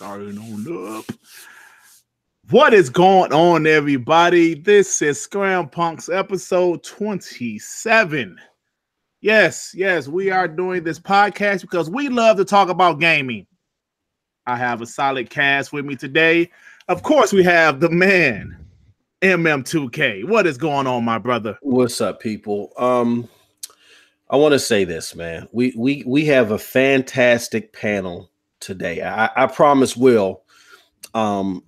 Starting on up. What is going on, everybody? This is Scram Punks episode 27. Yes, we are doing this podcast because we love to talk about gaming. I have a solid cast with me today. Of course, we have the man, MM2K. What is going on, my brother? What's up, people? I want to say this, man. We have a fantastic panel today. I promised Will on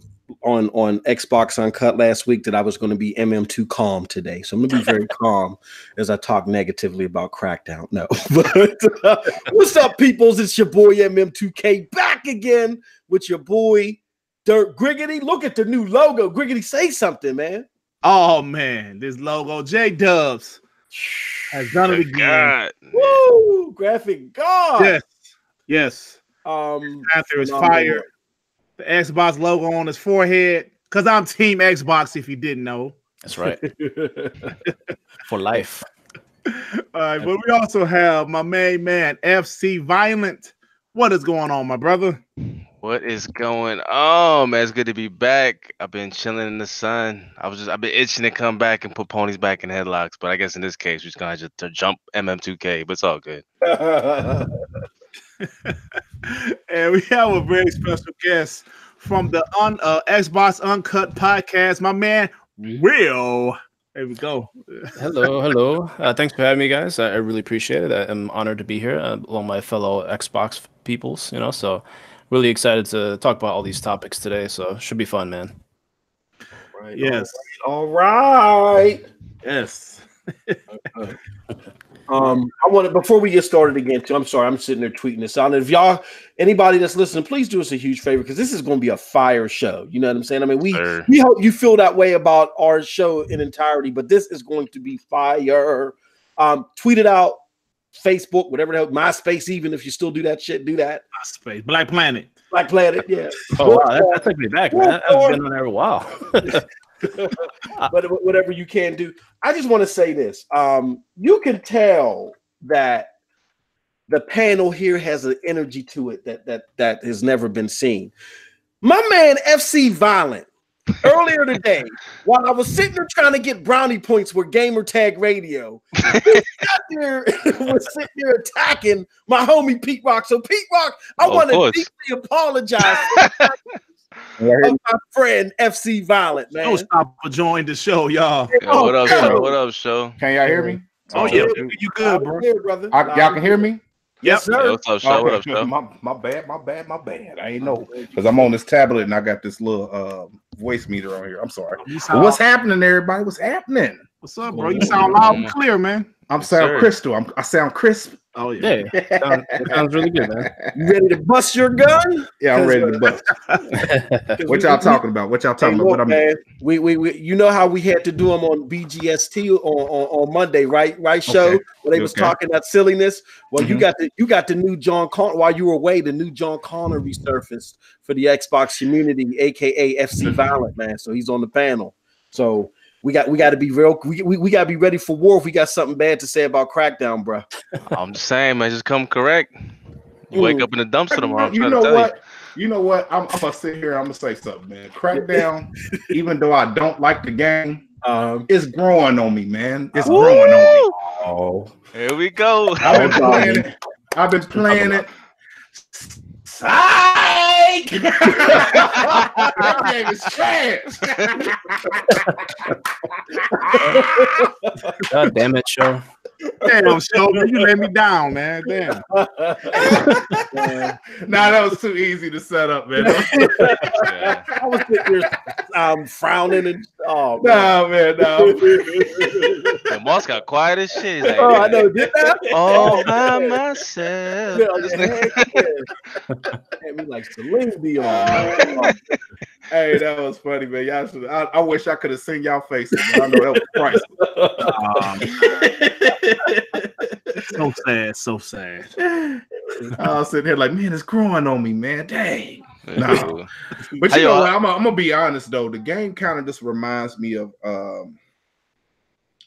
Xbox Uncut last week that I was going to be MM2 calm today. So I'm going to be very calm as I talk negatively about Crackdown. No. But what's up, peoples? It's your boy MM2K back again with your boy Dirt Griggity. Look at the new logo. Griggity, say something, man. Oh, man. This logo, J-Dubs, has done it again. God. Woo! Graphic God. Yes. After his fire, the Xbox logo on his forehead. Because I'm Team Xbox, if you didn't know. That's right. For life. All right, but we also have my main man, FC Violent. What is going on, my brother? What is going on, man? It's good to be back. I've been chilling in the sun. I've been itching to come back and put ponies back in headlocks, but I guess in this case, we're just gonna have to jump MM2K, but it's all good. And we have a very special guest from the Xbox Uncut podcast, my man, Will. There we go. Hello. Thanks for having me, guys. I really appreciate it. I'm honored to be here along my fellow Xbox peoples, so really excited to talk about all these topics today. So should be fun, man. Right, yes. All right. Yes. I want to, before we get started again, too, I'm sorry, I'm sitting there tweeting this out. And if anybody that's listening, please do us a huge favor because this is going to be a fire show. You know what I'm saying? I mean, we hope you feel that way about our show in entirety, but this is going to be fire. Tweet it out, Facebook, whatever the hell, MySpace, even if you still do that shit, do that. MySpace, Black Planet, yeah. Oh, wow, that took me back, man. I've been on there a while. But whatever you can do. I just want to say this. You can tell that the panel here has an energy to it that has never been seen. My man FC Violent, earlier today, while I was sitting there trying to get brownie points with Gamer Tag Radio, was sitting there attacking my homie Pete Rock. So Pete Rock, I want to deeply apologize of my friend FC Violent, man. Don't stop for joining the show, y'all. Yo, what up, show? What up, show? Can y'all hear me? Oh, yeah, you good, bro? Here, brother. Y'all can hear me? Yes, sir. Yo, what's up, show? What up, show? My bad. I ain't know because I'm on this tablet and I got this little voice meter on here. I'm sorry. What's happening, everybody? What's happening? What's up, bro? You sound loud and clear, man. I sound crisp. Oh, yeah. It sounds really good, man. You ready to bust your gun? Yeah, I'm ready to bust. What y'all talking about? What man, we you know how we had to do them on BGST on Monday, right? Show where they was talking that silliness. Well, you got the new John Connor while you were away. The new John Connor resurfaced for the Xbox community, aka FC Violent, man. So he's on the panel. So we got to be real. We got to be ready for war if we got something bad to say about Crackdown, bro. I'm just saying, man, just come correct. You wake up in the dumpster tomorrow. You know what? I'm gonna sit here. I'm gonna say something, man. Crackdown, even though I don't like the game, it's growing on me, man. It's growing on me. Oh, here we go. I've been playing it. Psych! That game is trash. God damn it, show. Damn, show, man, you let me down, man. Damn. Nah, that was too easy to set up, man. I was sitting there frowning and no. And Moss got quiet as shit. Like, I know. Did that? All by myself. Had me like Celine Dion. Hey, that was funny, man. Y'all should. I wish I could have seen y'all faces. Man. I know that was priceless. So sad. I was sitting here like, man, it's growing on me, man. Dang. No. But you know what? I'm gonna be honest though. The game kind of just reminds me of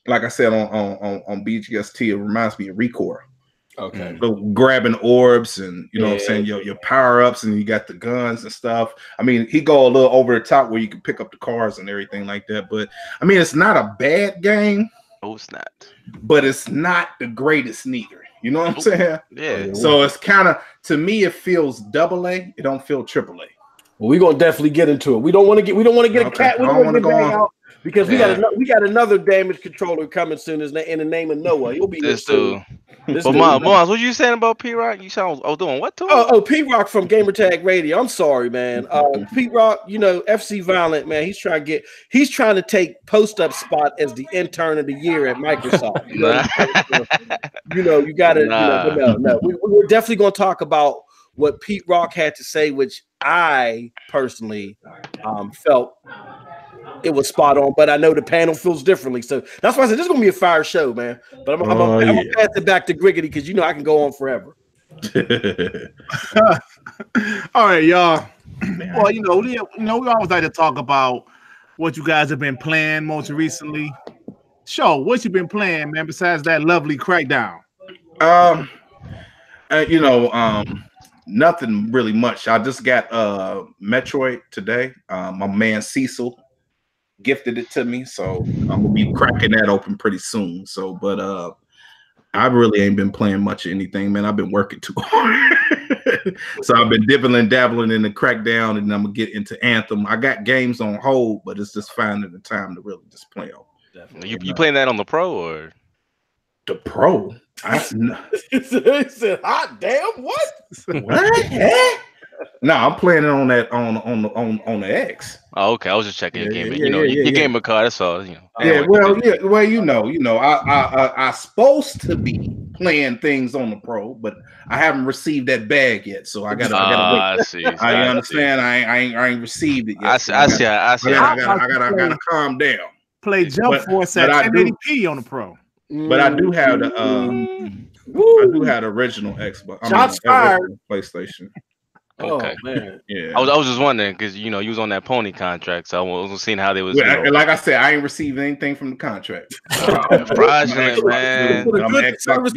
like I said on BGST, it reminds me of Recore. Okay. Go grabbing orbs and you know what I'm saying, your power-ups, and you got the guns and stuff. I mean, he go a little over the top where you can pick up the cars and everything like that. But I mean, it's not a bad game. Oh, it's not. But it's not the greatest neither. You know what I'm saying? Yeah. So it's kind of, to me, it feels AA. It don't feel AAA. Well, we're gonna definitely get into it. We don't want to get a cat. We don't want to go on because we got another damage controller coming soon. In the name of Noah, he'll be this soon. dude. But Mons, what you saying about P-Rock? You sound doing what to him? Oh, P-Rock from Gamertag Radio. I'm sorry, man. P-Rock, you know, FC Violent, man. He's trying to take post-up spot as the intern of the year at Microsoft. You know, you gotta. No. We're definitely gonna talk about what Pete Rock had to say, which I personally felt it was spot on, but I know the panel feels differently. So that's why I said this is gonna be a fire show, man. But I'm gonna pass it back to Griggity because you know I can go on forever. All right, y'all. Well, you know, we always like to talk about what you guys have been playing most recently. Show what you been playing, man, besides that lovely Crackdown. Nothing really much. I just got Metroid today. My man Cecil gifted it to me, so I'm gonna be cracking that open pretty soon. So, but I really ain't been playing much of anything, man. I've been working too hard. So I've been dibbling and dabbling in the Crackdown, and I'm gonna get into Anthem. I got games on hold, but it's just finding the time to really just play on. You playing that on the Pro or the Pro? He said, "Hot damn, what? What? No, I'm playing it on that on the X." Oh, okay. I was just checking your game. Your gamer card. That's all. You know. I supposed to be playing things on the Pro, but I haven't received that bag yet. So I gotta wait. I see. I understand. I ain't received it yet. I see. I gotta calm down. Play Jump Force at 1080p on the Pro. But I do have the original Xbox. Shots fired. PlayStation. Okay. Oh, man. Yeah. I was just wondering because you was on that pony contract, so I was seeing how they was. Like I said, I ain't received anything from the contract. Fraudulent, man. I'm an Xbox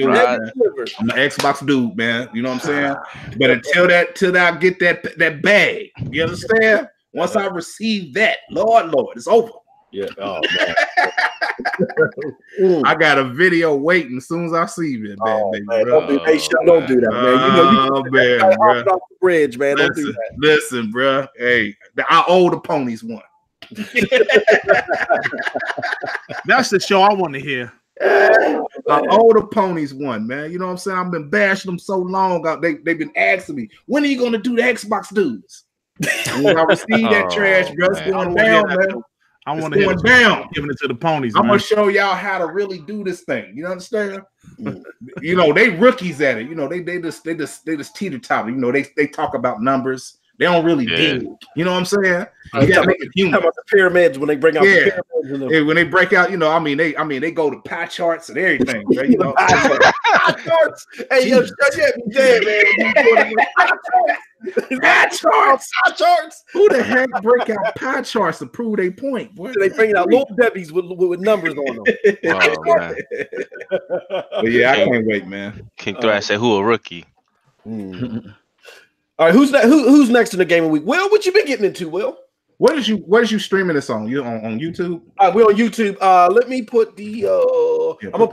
dude, man. You know what I'm saying? But until I get that bag, you understand? Once I receive that, Lord, it's over. Yeah. Oh man. I got a video waiting as soon as I see it, man. Don't do that, man. You off the bridge, man. Don't do that. Listen, bro. Hey, I owe the ponies one. That's the show I want to hear. I owe the ponies one, man. You know what I'm saying? I've been bashing them so long. They've been asking me, when are you going to do the Xbox dudes? When I receive that trash, bro, it's going down, man. I want to hear down, giving it to the ponies. I'm gonna show y'all how to really do this thing. You understand? You know, they rookies at it. You know, they just teeter totter. You know, they talk about numbers. They don't really dig. You know what I'm saying? You gotta make it human. About the pyramids when they bring out the pyramids. When they break out, they go to pie charts and everything. Right? You know, pie charts. Hey, yo, shut up, dead, man. Pie charts. Who the heck break out pie charts to prove they point? Boy? They bring out little Debbie's with numbers on them. Man. But yeah, I can't wait, man. King Thrash said, "Who a rookie?" All right, who's next in the game of the week? Will, what you been getting into, Will? What is you streaming this on? You on YouTube? We're on YouTube. Let me put the I'm gonna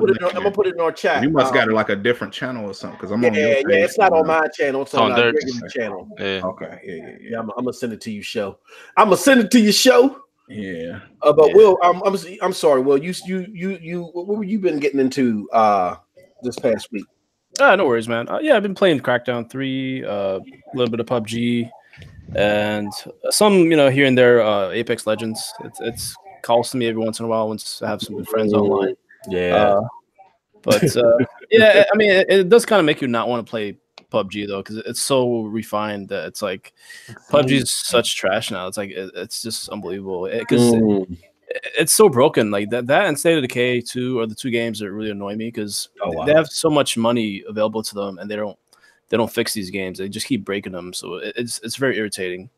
put it in our chat. You must got like a different channel or something because I'm on your page. It's not on my channel. It's on our channel. Yeah. Okay. Yeah. I'm gonna send it to you, show. I'm gonna send it to your show. Yeah. But Will, I'm sorry, Will. You what were you been getting into this past week? No worries, man. I've been playing Crackdown 3, a little bit of PUBG, and some, here and there, Apex Legends. It's calls to me every once in a while once I have some good friends online. Yeah. But I mean, it does kind of make you not want to play PUBG though, because it's so refined that it's like PUBG is such trash now. It's like it's just unbelievable because it's so broken. Like that and State of Decay 2 are the two games that really annoy me because they have so much money available to them and they don't fix these games. They just keep breaking them. So it's very irritating.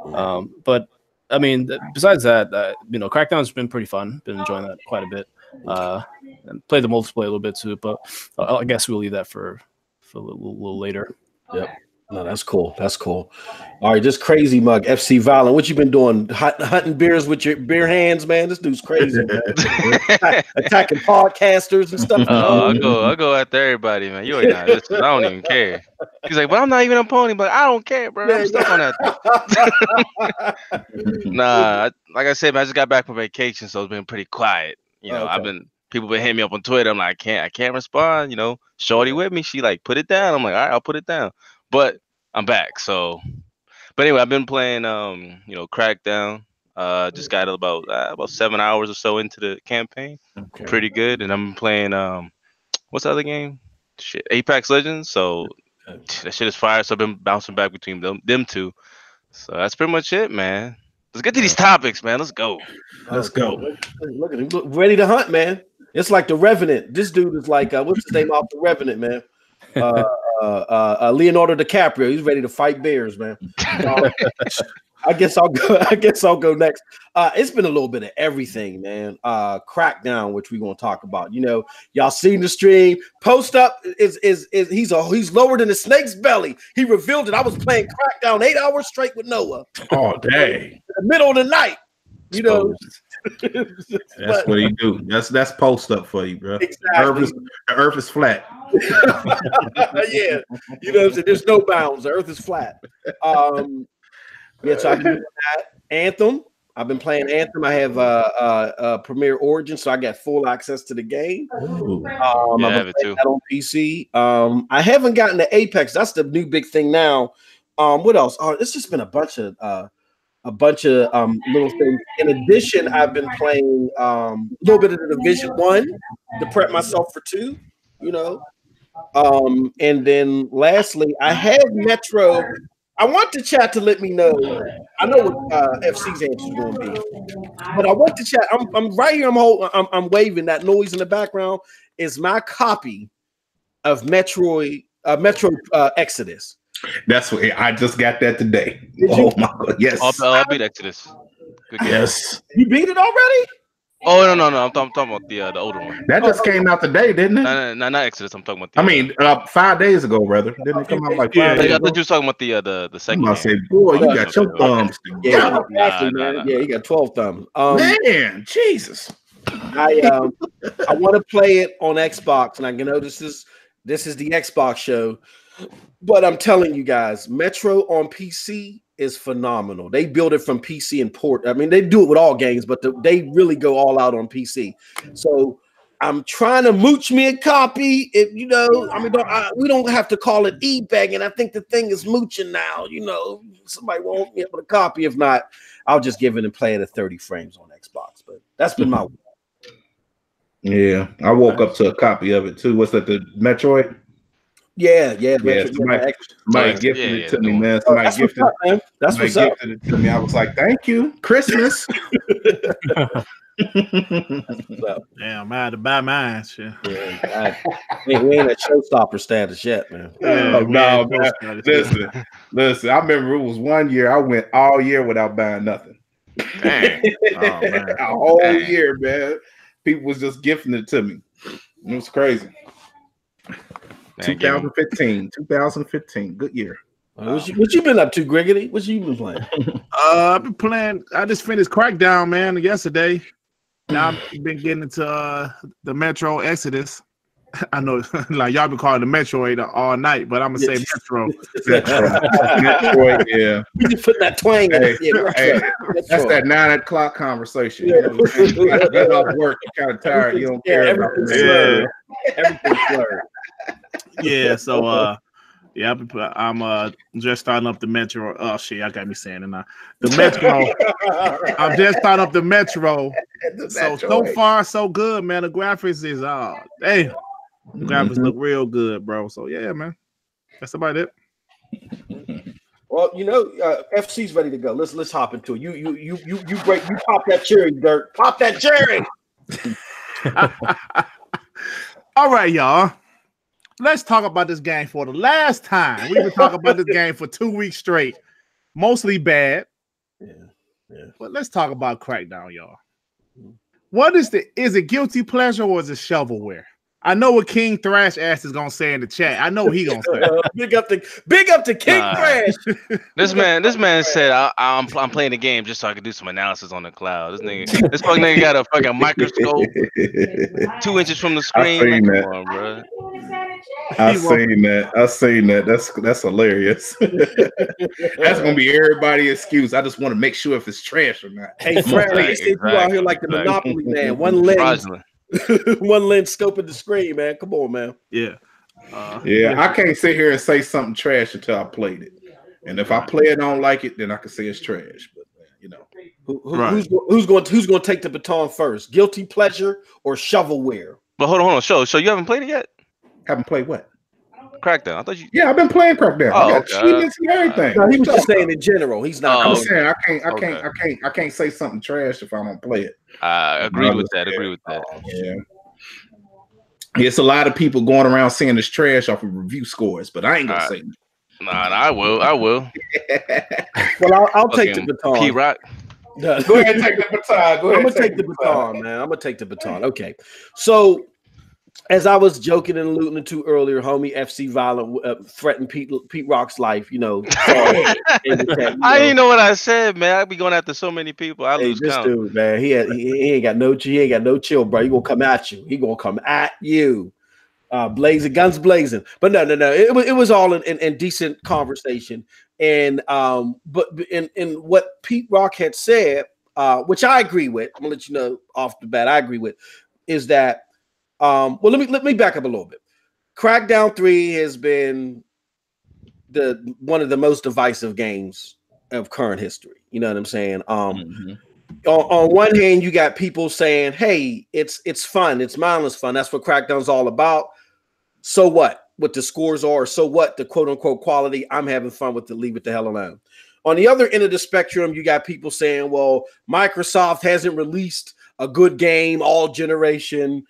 But I mean, besides that, Crackdown's been pretty fun. Been enjoying that quite a bit. And played the multiplayer a little bit too, but I guess we'll leave that for for a little later. Yep. No, that's cool. That's cool. All right, just crazy mug. FC Violent. What you been doing? Hunting beers with your beer hands, man. This dude's crazy, man. Attacking podcasters and stuff. Oh, I go after everybody, man. You already know. Listen, I don't even care. He's like, but I'm not even a pony, but I don't care, bro. I'm stuck on that. Nah, like I said, man, I just got back from vacation, so it's been pretty quiet. You know, people been hitting me up on Twitter. I'm like, I can't respond. You know, Shorty with me. She like, put it down. I'm like, all right, I'll put it down. But I'm back. So, but anyway, I've been playing, Crackdown. Just got about 7 hours or so into the campaign. Okay. Pretty good. And I'm playing, what's the other game? Shit, Apex Legends. So that shit is fire. So I've been bouncing back between them two. So that's pretty much it, man. Let's get to these topics, man. Let's go. Let's go. Look at him, ready to hunt, man. It's like the Revenant. This dude is like, what's his name off the Revenant, man? Leonardo DiCaprio. He's ready to fight bears, man. I guess I'll go next. It's been a little bit of everything, man. Crackdown, which we're gonna talk about. You know, y'all seen the stream. Post up is he's lower than a snake's belly. He revealed it. I was playing Crackdown 8 hours straight with Noah. Oh, dang. In the middle of the night. You know. That's what he do. That's post up for you, bro. Exactly. The earth is flat. Yeah. You know what I'm saying? There's no bounds. The earth is flat. So I've been doing that. Anthem. I've been playing Anthem. I have Premier Origin, so I got full access to the game. I have it too. That on PC. I haven't gotten to Apex. That's the new big thing now. What else? It's just been a bunch of little things. In addition, I've been playing a little bit of the Division 1 to prep myself for 2. You know. And then lastly, I have Metro. I want the chat to let me know. I know what FC's answer is going to be, but I want the chat. I'm right here. I'm waving. That noise in the background is my copy of Metro Exodus. That's what I just got that today. Oh my God! Yes, I'll beat Exodus. Good game. Yes, you beat it already? Oh no! I'm talking about the older one. That just came out today, didn't it? No, not Exodus. I'm talking about. 5 days ago, brother. Didn't it come out like 5 days ago? I thought you were talking about the second. I say, boy, you got your thumbs together. Yeah, man. Yeah, you got 12 thumbs. Man, Jesus. I want to play it on Xbox, and I know this is the Xbox show, but I'm telling you guys, Metro on PC is phenomenal. They build it from PC and port. I mean, they do it with all games, but they really go all out on PC. So I'm trying to mooch me a copy. We don't have to call it e-begging. I think the thing is mooching now. You know, somebody won't be able to copy. If not, I'll just give it and play it at 30 frames on Xbox. But that's been my. Yeah, I woke up to a copy of it too. What's that? The Metroid. Yeah. Somebody gifted it to me, man. Somebody gifted it. That's what's up. Gifted it to me. I was like, "Thank you, Christmas." Damn, I had to buy mine. Shit. Yeah, we ain't at showstopper status yet, man. No, man. Listen. I remember it was 1 year. I went all year without buying nothing. Dang. A whole year, man. People was just gifting it to me. It was crazy. 2015, good year. What you been up to, Griggity? What you been playing? I've been playing. I just finished Crackdown, man, yesterday. Now I've been getting into the Metro Exodus. I know, like y'all been calling the Metroid all night, but I'm gonna say Metro. Metroid, yeah. We just put that twang in it. That's that 9 o'clock conversation. Yeah. You know, get off work, you're kind of tired. You don't care about everything's slurred. Yeah, so I'm just starting up the Metro. Oh shit, I got me saying it now. The Metro. I'm just starting up the Metro. So far so good, man. The graphics is damn. The graphics look real good, bro. So yeah, man. That's about it. Well, FC's ready to go. Let's hop into it. You pop that cherry, Dirk. Pop that cherry. All right, y'all. Let's talk about this game for the last time. We've been talking about this game for 2 weeks straight. Mostly bad. Yeah. But let's talk about Crackdown, y'all. What is it guilty pleasure or is it shovelware? I know what King Thrash Ass is gonna say in the chat. I know what he gonna say. Big up to King Thrash. This man said I'm playing the game just so I can do some analysis on the cloud. This fucking nigga got a fucking microscope 2 inches from the screen. I seen that. Come on, bro. I seen that. That's hilarious. That's gonna be everybody's excuse. I just want to make sure if it's trash or not. Hey, Fred, they said you out here like the Monopoly man. One lens, one lens scoping the screen, man. Come on, man. Yeah. I can't sit here and say something trash until I played it. And if I play it, don't like it, then I can say it's trash. But you know, who's going to take the baton first? Guilty pleasure or shovelware? But hold on. So you haven't played it yet? Haven't played what? Crackdown. I thought you. Yeah, I've been playing Crackdown. I got achievements and everything. No, he was just saying in general. He's not. I'm saying I can't say something trash if I don't play it. Agree with that. Yeah. It's a lot of people going around saying it's trash off of review scores, but I ain't gonna say that. Nah, I will. Well, I'll take the baton. P-Rock. Go ahead and take the baton. I'm gonna take the baton, man. I'm gonna take the baton. Okay, so as I was joking and alluding to earlier, homie FC Violent threatened Pete Rock's life. You know, I didn't know what I said, man. I be going after so many people. I lose count. Dude, man, he ain't got no chill, bro. He gonna come at you. He gonna come at you. Blazing, guns blazing. But no. It was all in decent conversation. And but in what Pete Rock had said, which I agree with, I'm gonna let you know off the bat, I agree with, is that well, let me back up a little bit. Crackdown 3 has been one of the most divisive games of current history. You know what I'm saying? On one hand, you got people saying, "Hey, it's fun, it's mindless fun. That's what Crackdown's all about." So what the scores are? So what the quote unquote quality? I'm having fun with it. Leave it the hell alone. On the other end of the spectrum, you got people saying, "Well, Microsoft hasn't released a good game all generation.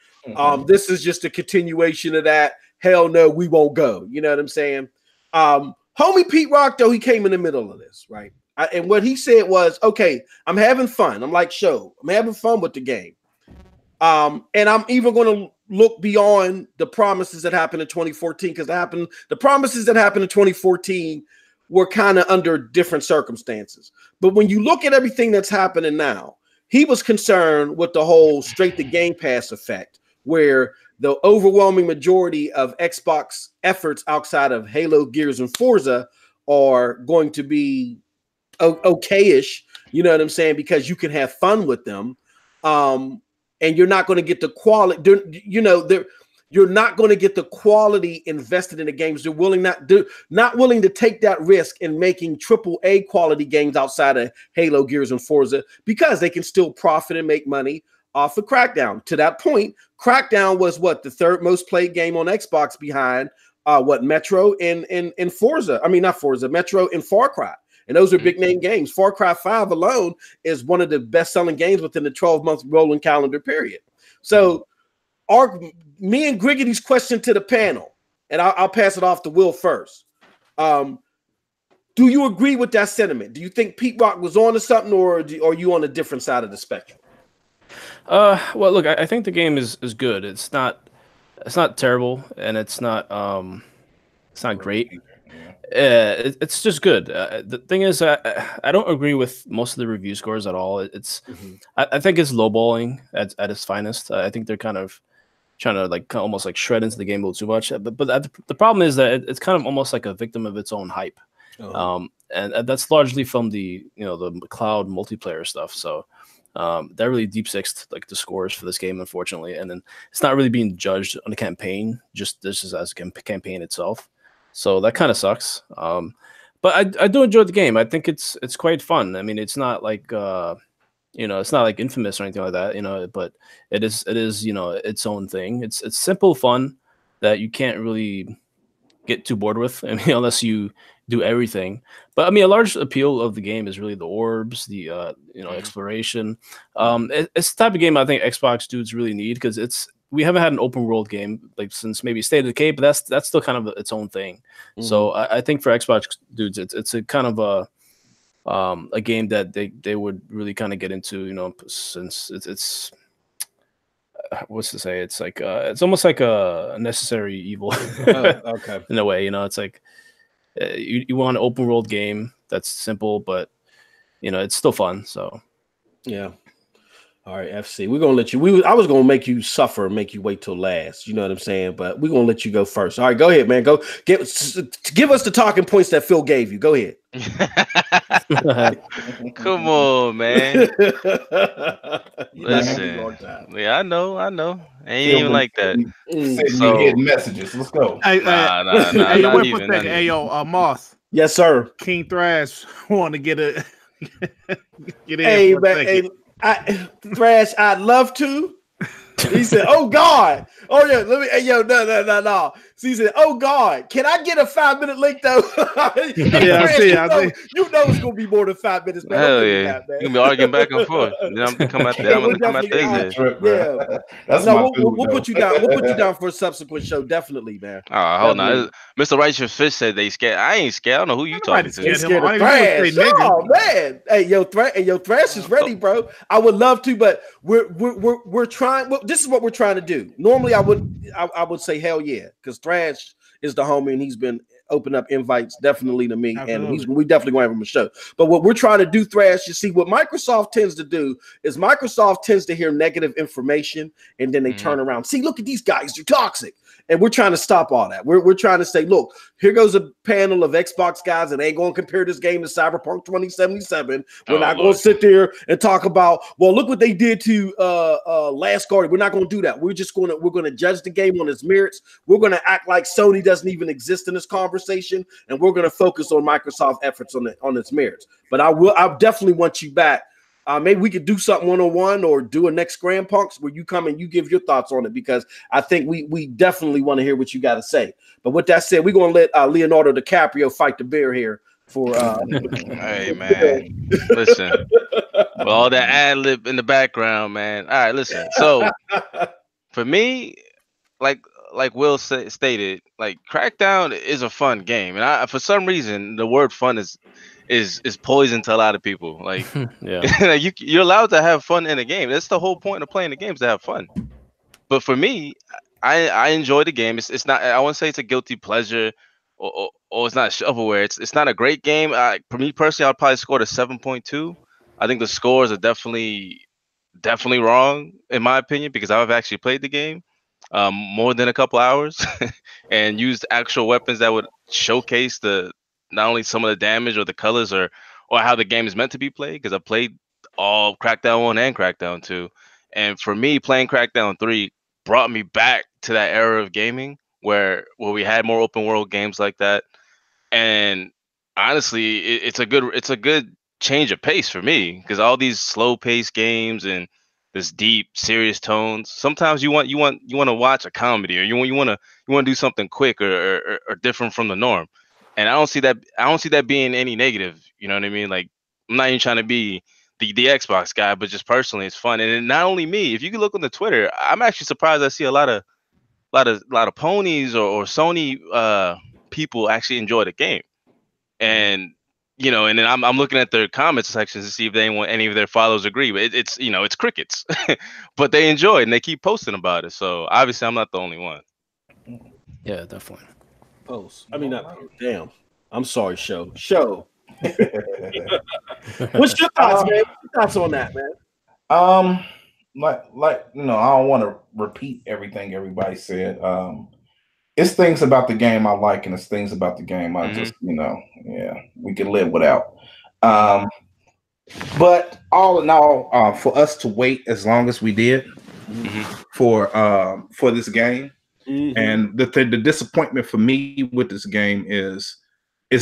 This is just a continuation of that. Hell no, we won't go." You know what I'm saying? Homie Pete Rock, though, he came in the middle of this, right? And what he said was, okay, I'm having fun. I'm like, I'm having fun with the game. And I'm even going to look beyond the promises that happened in 2014, because the promises that happened in 2014 were kind of under different circumstances. But when you look at everything that's happening now, he was concerned with the whole straight to Game Pass effect, where the overwhelming majority of Xbox efforts outside of Halo, Gears, and Forza are going to be okay-ish, you know what I'm saying, because you can have fun with them, and you're not going to get the quality. You're not going to get the quality invested in the games. They're not willing to take that risk in making AAA quality games outside of Halo, Gears, and Forza, because they can still profit and make money off of Crackdown. To that point, Crackdown was the third most played game on Xbox behind Metro and Forza. I mean, not Forza, Metro and Far Cry. And those are big name games. Far Cry 5 alone is one of the best selling games within the 12-month rolling calendar period. So me and Griggity's question to the panel, and I'll pass it off to Will first. Do you agree with that sentiment? Do you think Pete Rock was on to something, or are you on a different side of the spectrum? Well, look, I think the game is good. It's not terrible, and it's not great. It's just good. The thing is, I don't agree with most of the review scores at all. I think it's lowballing at its finest. I think they're kind of trying to almost shred into the game a little too much. But the problem is that it's kind of almost like a victim of its own hype. And that's largely from the the cloud multiplayer stuff. So that really deep sixed the scores for this game, unfortunately. And then it's not really being judged on the campaign, just as a campaign itself. So that kind of sucks. But I do enjoy the game. I think it's quite fun. I mean, it's not it's not like Infamous or anything like that, but it is its own thing. It's simple fun that you can't really get too bored with. I mean, unless you do everything. But I mean, a large appeal of the game is really the orbs, the exploration. It's the type of game I think Xbox dudes really need, because we haven't had an open world game since maybe State of Decay, but that's still kind of its own thing. So I think for Xbox dudes, it's a kind of a game that they would really kind of get into, since it's what's to say? It's like it's almost like a necessary evil. Okay. In a way, it's like you want an open world game that's simple, but it's still fun. So yeah. All right, FC. We're gonna let you. I was gonna make you suffer, make you wait till last. You know what I'm saying? But we're gonna let you go first. All right, go ahead, man. Go give us the talking points that Phil gave you. Go ahead. Come on, man. Listen. Yeah, I know. Ain't even like that. Sending me hidden messages. Let's go. Nah, Hey, not wait even. for a second. Hey, yo, Moss. Yes, sir. King Thrash want to get a get in. Hey, for a second. Thrash, I'd love to. He said, "Oh God, oh yeah, let me." Hey, yo, no. So he said, "Oh God, can I get a 5-minute link though?" Yeah, I see. You know it's gonna be more than 5 minutes, man. Hell yeah, you gonna be arguing back and forth. Then I'm gonna come out there. Yeah, that's we'll put you down. We'll put you down for a subsequent show, definitely, man. Oh, hold on. Mr. Righteous Fish said they scared. I ain't scared. I don't know who you talking to. Scared of Thrash. Oh man, hey yo, Thrash is ready, bro. I would love to, but we're trying. Well, this is what we're trying to do. Normally, I would say hell yeah, because Thrash is the homie and he's been open up invites definitely to me. Absolutely. And we definitely gonna have him a show. But what we're trying to do, Thrash, you see, what Microsoft tends to do is Microsoft tends to hear negative information and then they turn around. See, look at these guys, they're toxic. And we're trying to stop all that. We're trying to say, look, here goes a panel of Xbox guys that ain't going to compare this game to Cyberpunk 2077. We're not going to sit there and talk about, well, look what they did to Last Guardian. We're not going to do that. We're going to judge the game on its merits. We're going to act like Sony doesn't even exist in this conversation, and we're going to focus on Microsoft efforts on its merits. But I definitely want you back. Maybe we could do something one-on-one or do a next Grand Punks where you come and you give your thoughts on it, because I think we definitely want to hear what you got to say. But with that said, we're going to let Leonardo DiCaprio fight the bear here for Hey man, listen, with all that ad lib in the background, man. All right, listen. So for me, like Will stated, like Crackdown is a fun game, and for some reason the word fun is poison to a lot of people. Like, like you're allowed to have fun in a game. That's the whole point of playing the game, is to have fun. But for me, I enjoy the game. It's not. I wouldn't say it's a guilty pleasure, or it's not shovelware. It's not a great game. For me personally, I'd probably score a 7.2. I think the scores are definitely wrong in my opinion, because I've actually played the game more than a couple hours and used actual weapons that would showcase not only some of the damage or the colors or how the game is meant to be played, because I played all Crackdown 1 and Crackdown 2. And for me, playing Crackdown 3 brought me back to that era of gaming where we had more open world games like that. And honestly, it's a good change of pace for me, because all these slow paced games and this deep, serious tones, sometimes you want to watch a comedy, or you want to do something quick or different from the norm. And I don't see that being any negative. You know what I mean? Like, I'm not even trying to be the Xbox guy, but just personally, it's fun. And not only me. If you can look on the Twitter, I'm actually surprised I see a lot of ponies or Sony people actually enjoy the game. And and then I'm looking at their comment sections to see if any of their followers agree. But it's crickets, but they enjoy it and they keep posting about it. So obviously, I'm not the only one. Yeah, definitely. Post. I mean, damn. I'm sorry, show. What's your thoughts, man? What's your thoughts on that, man? I don't want to repeat everything everybody said. It's things about the game I like, and it's things about the game I just, we can live without. But all in all, for us to wait as long as we did for this game, and the disappointment for me with this game is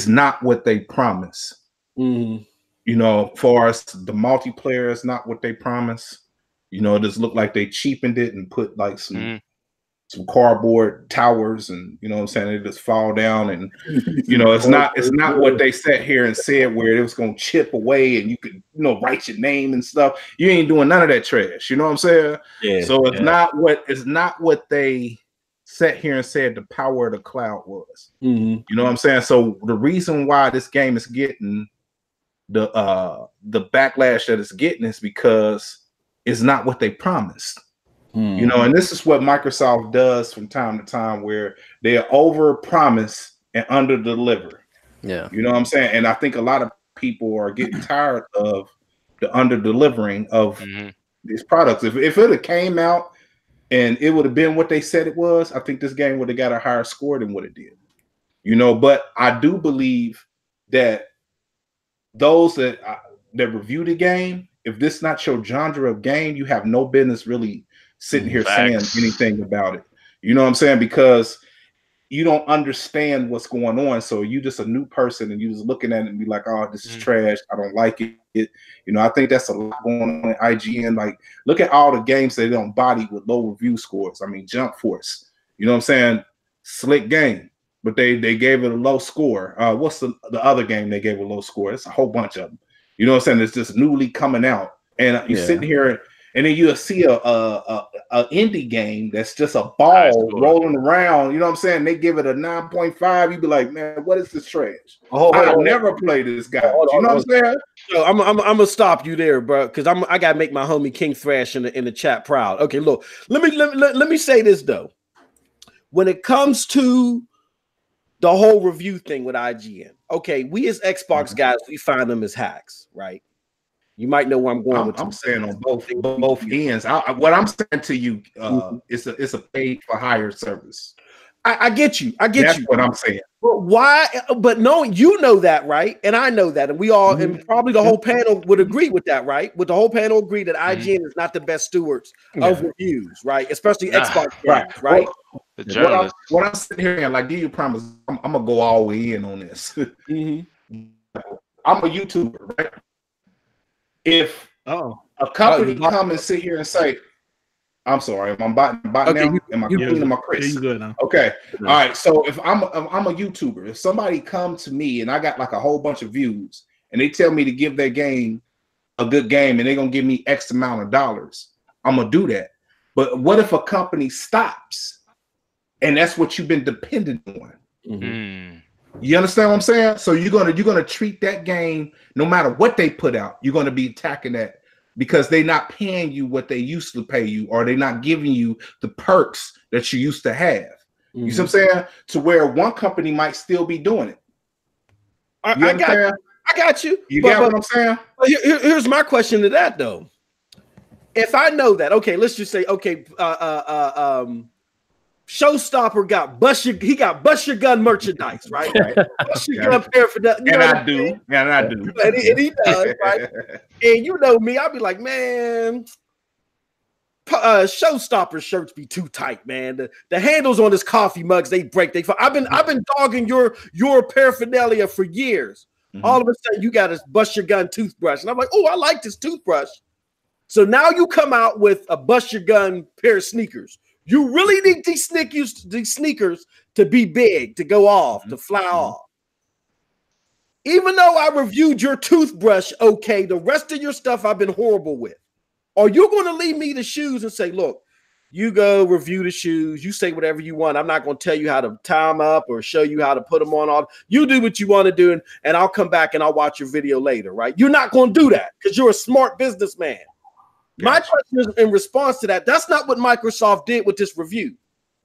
not what they promise. For us, the multiplayer is not what they promise. It just looked like they cheapened it and put like some cardboard towers, and what I'm saying, they just fall down, and it's not what they sat here and said, where it was going to chip away and you could write your name and stuff. You ain't doing none of that trash. You know what I'm saying? Yeah. So it's not what they sat here and said the power of the cloud was. You know what I'm saying? So the reason why this game is getting the backlash that it's getting is because it's not what they promised. You know, and this is what Microsoft does from time to time, where they over promise and under deliver. Yeah. You know what I'm saying? And I think a lot of people are getting tired of the under delivering of these products. If it had came out and it would have been what they said it was, I think this game would have got a higher score than what it did. You know, but I do believe that those that review the game, if this is not your genre of game, you have no business really sitting here saying anything about it. You know what I'm saying? Because you don't understand what's going on. So you just a new person and you just looking at it and be like, oh, this is trash. I don't like it. You know, I think that's a lot going on in IGN. Like, look at all the games they don't body with low review scores. I mean, Jump Force, you know what I'm saying? Slick game, but they gave it a low score. What's the other game they gave a low score? It's a whole bunch of them. You know what I'm saying? It's just newly coming out. And you're sitting here and then you'll see a indie game that's just a ball rolling around. You know what I'm saying? They give it a 9.5. You'd be like, man, what is this trash? I've never played this guy. You know what I'm saying? So I'm gonna stop you there, bro, because I gotta make my homie King Thrash in the chat proud. Okay, look, let me say this though. When it comes to the whole review thing with IGN, okay, we as Xbox guys, we find them as hacks, right? You might know where I'm going with. I'm saying on both ends. What I'm saying to you, it's a paid for hire service. I get you. That's what I'm saying. But why? But no, you know that, right? And I know that, and we all, and probably the whole panel would agree with that, right? Would the whole panel agree that IGN is not the best stewards of reviews, right? Especially Xbox games, right? Well, the journalist. What I'm sitting here and like, give you promise, I'm gonna go all the way in on this. I'm a YouTuber, right? If a company come and sit here and say, I'm sorry, I'm botting now. Am I cleaning my Chris? You good now. Okay. All right. So if I'm a YouTuber, if somebody come to me and I got like a whole bunch of views and they tell me to give their game a good game and they're gonna give me X amount of dollars, I'm gonna do that. But what if a company stops and that's what you've been dependent on? You understand what I'm saying? So you're gonna treat that game no matter what they put out. You're gonna be attacking that because they're not paying you what they used to pay you, or they're not giving you the perks that you used to have. You see what I'm saying? To where one company might still be doing it. I got you. You get what I'm saying? Here's my question to that though. If I know that, okay, let's just say, okay, Showstopper got bust your gun merchandise, right? Bust your gun paraphernalia. And I do. And he does, right? And you know me, I'll be like, man, Showstopper shirts be too tight, man. The handles on his coffee mugs, they break. I've been dogging your paraphernalia for years. All of a sudden, you got a bust your gun toothbrush, and I'm like, oh, I like this toothbrush. So now you come out with a bust your gun pair of sneakers. You really need these sneakers to be big, to go off, to fly off. Even though I reviewed your toothbrush, okay, the rest of your stuff I've been horrible with. Are you going to leave me the shoes and say, look, you go review the shoes. You say whatever you want. I'm not going to tell you how to tie them up or show you how to put them on. You do what you want to do, and I'll come back and I'll watch your video later, right? You're not going to do that because you're a smart businessman. My question is in response to that. That's not what Microsoft did with this review.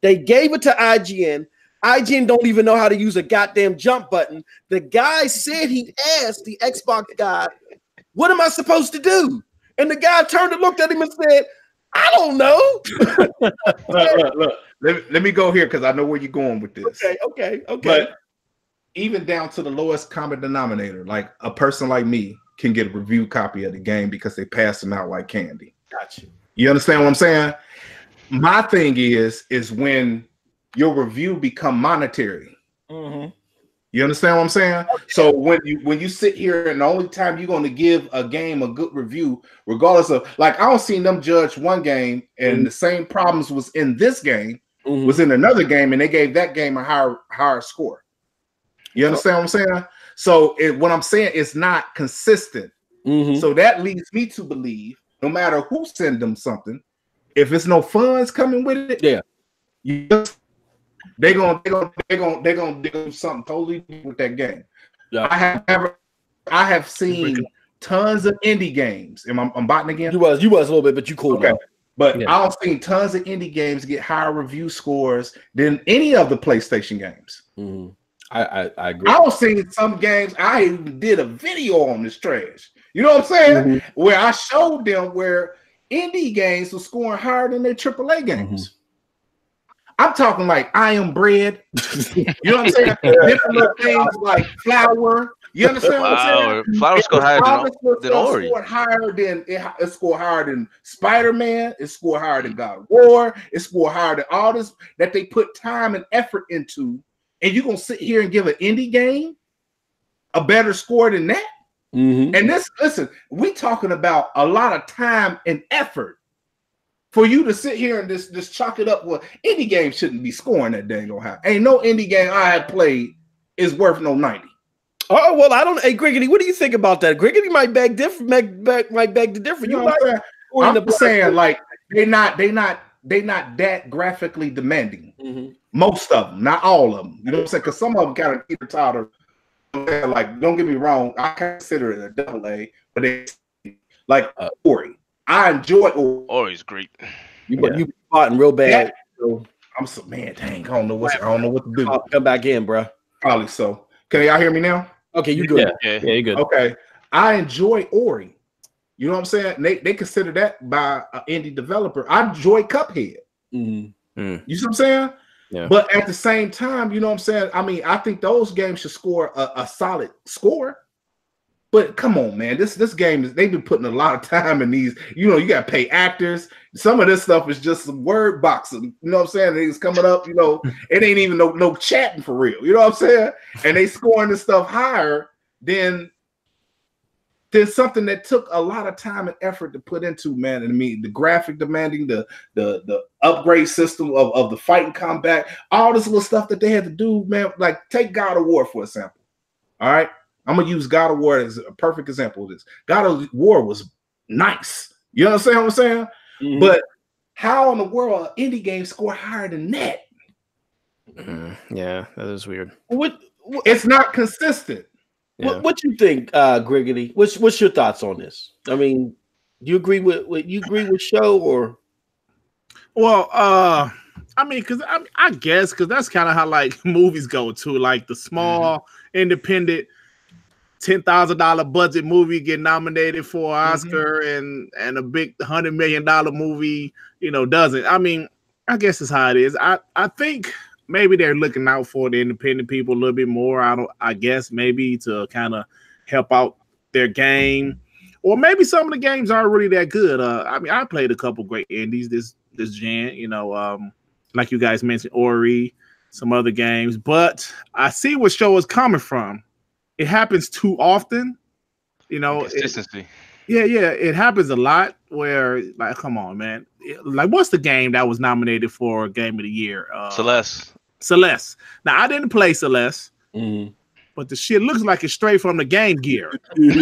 They gave it to IGN. IGN don't even know how to use a goddamn jump button. The guy said he asked the Xbox guy, what am I supposed to do? And the guy turned and looked at him and said, I don't know. Look. Let me go here because I know where you're going with this. Okay. But even down to the lowest common denominator, like a person like me can get a review copy of the game because they pass them out like candy. Gotcha. You understand what I'm saying? My thing is when your review become monetary. You understand what I'm saying? Okay. So when you sit here and the only time you're going to give a game a good review, regardless of, like, I don't see them judge one game and the same problems was in this game was in another game and they gave that game a higher score. You understand what I'm saying? So what I'm saying is not consistent. So that leads me to believe no matter who send them something, if it's no funds coming with it, they're gonna do something totally different with that game. I have seen tons of indie games. I'm botting again. You was a little bit, but you cool. Okay. But I've seen tons of indie games get higher review scores than any of the PlayStation games. Mm-hmm. I agree. I've seen some games. I even did a video on this trash. You know what I'm saying? Mm-hmm. Where I showed them where indie games were scoring higher than their AAA games. Mm-hmm. I'm talking like I Am Bread. You know what I'm saying? Different little things like Flower. You understand what I'm saying? Flower scored higher than Ori. It scored higher than Spider-Man. It scored higher than God of War. It scored higher than all this that they put time and effort into. And you're gonna sit here and give an indie game a better score than that? Mm-hmm. And listen, we talking about a lot of time and effort for you to sit here and just chalk it up. Well, indie game shouldn't be scoring that dang on high. Ain't no indie game I have played is worth no 90. Oh well, I don't. Hey, Griggity, what do you think about that? Griggity might beg different. Might beg the different. You know what I'm saying? Like they not that graphically demanding. Mm-hmm. Most of them, not all of them. You know what I'm saying? Because some of them kind of teeter totter. Like, don't get me wrong, I consider it a double A, but it's like Ori. I enjoy Ori. Ori's great. You fought real bad. So I'm so man, dang, I don't know what to do. I'll come back in, bro. Probably so. Can y'all hear me now? Okay, you good. Yeah, you're good. Okay. I enjoy Ori. You know what I'm saying? They consider that by an indie developer. I enjoy Cuphead. Mm-hmm. You see what I'm saying? Yeah. But at the same time, you know what I'm saying? I mean, I think those games should score a solid score. But come on, man. This game they've been putting a lot of time in these. You know, you got to pay actors. Some of this stuff is just some word boxing. You know what I'm saying? It's coming up, you know, it ain't even no chatting for real. You know what I'm saying? And they scoring this stuff higher than something that took a lot of time and effort to put into, man. And I mean, the graphic demanding, the upgrade system of the fighting combat, all this little stuff that they had to do, man. Like take God of War, for example. All right. I'm going to use God of War as a perfect example of this. God of War was nice. You understand what I'm saying? Mm-hmm. But how in the world an indie game score higher than that? Yeah, that is weird. It's not consistent. Yeah. What you think, Griggity? What's your thoughts on this? I mean, do you agree with Show or? Well, I mean, because I guess because that's kind of how like movies go too, like the small independent $10,000 budget movie get nominated for an Oscar and a big $100 million movie, you know, doesn't. I mean, I guess it's how it is. I think maybe they're looking out for the independent people a little bit more. I guess maybe to kind of help out their game, or maybe some of the games aren't really that good. I mean, I played a couple great indies this gen, you know, like you guys mentioned, Ori, some other games, but I see what Show is coming from. It happens too often, you know. Consistency. It happens a lot where, like, come on, man. Like, what's the game that was nominated for Game of the Year? Celeste. Now, I didn't play Celeste, but the shit looks like it's straight from the Game Gear. It's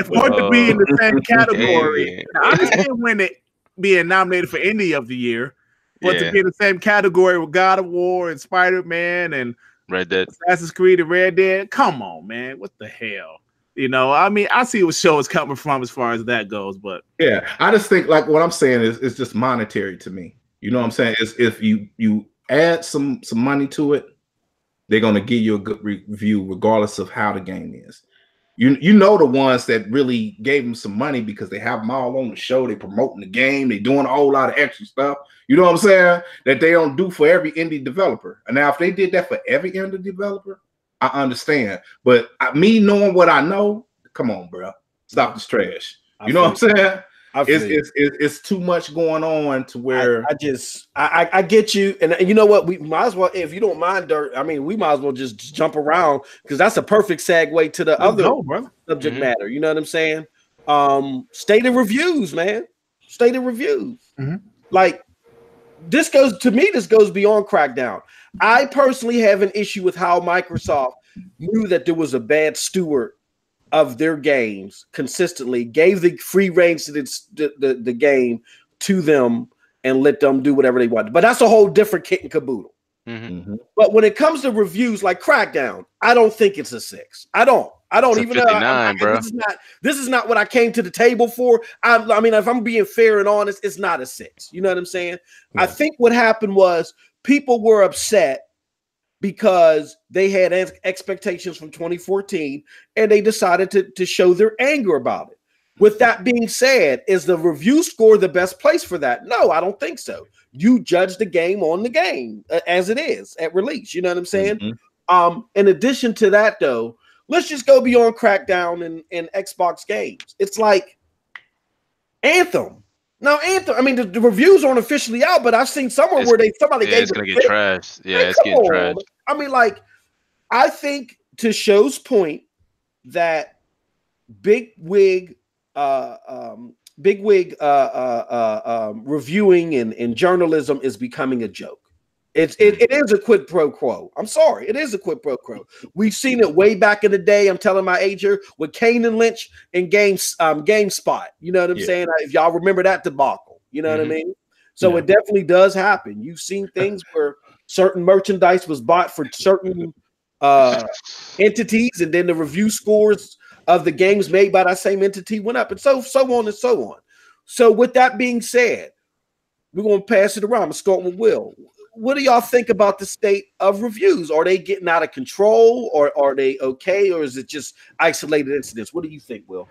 going to be in the same category. Now, I understand when it being nominated for Indie of the Year, but to be in the same category with God of War and Spider-Man and Red Dead, Assassin's Creed, and Red Dead. Come on, man. What the hell? You know, I mean, I see what Show is coming from as far as that goes, but yeah, I just think like what I'm saying is just monetary to me. You know what I'm saying? Is if you add some money to it, they're gonna give you a good review regardless of how the game is. You know the ones that really gave them some money because they have them all on the show. They promoting the game. They doing a whole lot of extra stuff. You know what I'm saying? That they don't do for every indie developer. And now if they did that for every indie developer, I understand. But me knowing what I know, come on, bro, stop this trash. You know what I'm saying? It's too much going on to where I get you, and you know what, we might as well, if you don't mind, Dirt. I mean, we might as well just jump around because that's a perfect segue to the other subject matter. You know what I'm saying? State of reviews, man. State of reviews. Like this goes beyond Crackdown. I personally have an issue with how Microsoft knew that there was a bad steward of their games consistently, gave the free range to the game to them and let them do whatever they wanted. But that's a whole different kit and caboodle. But when it comes to reviews like Crackdown, I don't think it's a 6. I don't It's even 59, bro. This is not what I came to the table for. I mean, if I'm being fair and honest, it's not a 6. You know what I'm saying? Yeah. I think what happened was people were upset because they had expectations from 2014 and they decided to show their anger about it. With that being said, is the review score the best place for that? No, I don't think so. You judge the game on the game as it is at release. You know what I'm saying? In addition to that, though, let's just go beyond Crackdown and Xbox games. It's like Anthem. Now, Anthem, I mean, the reviews aren't officially out, but I've seen somewhere where somebody gave it's going to get trashed. Yeah, it's getting trashed. I mean, like, I think to Show's point that bigwig reviewing and journalism is becoming a joke. It is a quid pro quo. I'm sorry, it is a quid pro quo. We've seen it way back in the day. I'm telling my ager with Kane and Lynch and GameSpot. You know what I'm saying? If y'all remember that debacle, you know what I mean? So it definitely does happen. You've seen things where certain merchandise was bought for certain entities, and then the review scores of the games made by that same entity went up, and so on and so on. So with that being said, we're going to pass it around. I'm starting with Will. What do y'all think about the state of reviews? Are they getting out of control, or are they okay, or is it just isolated incidents? What do you think, Will?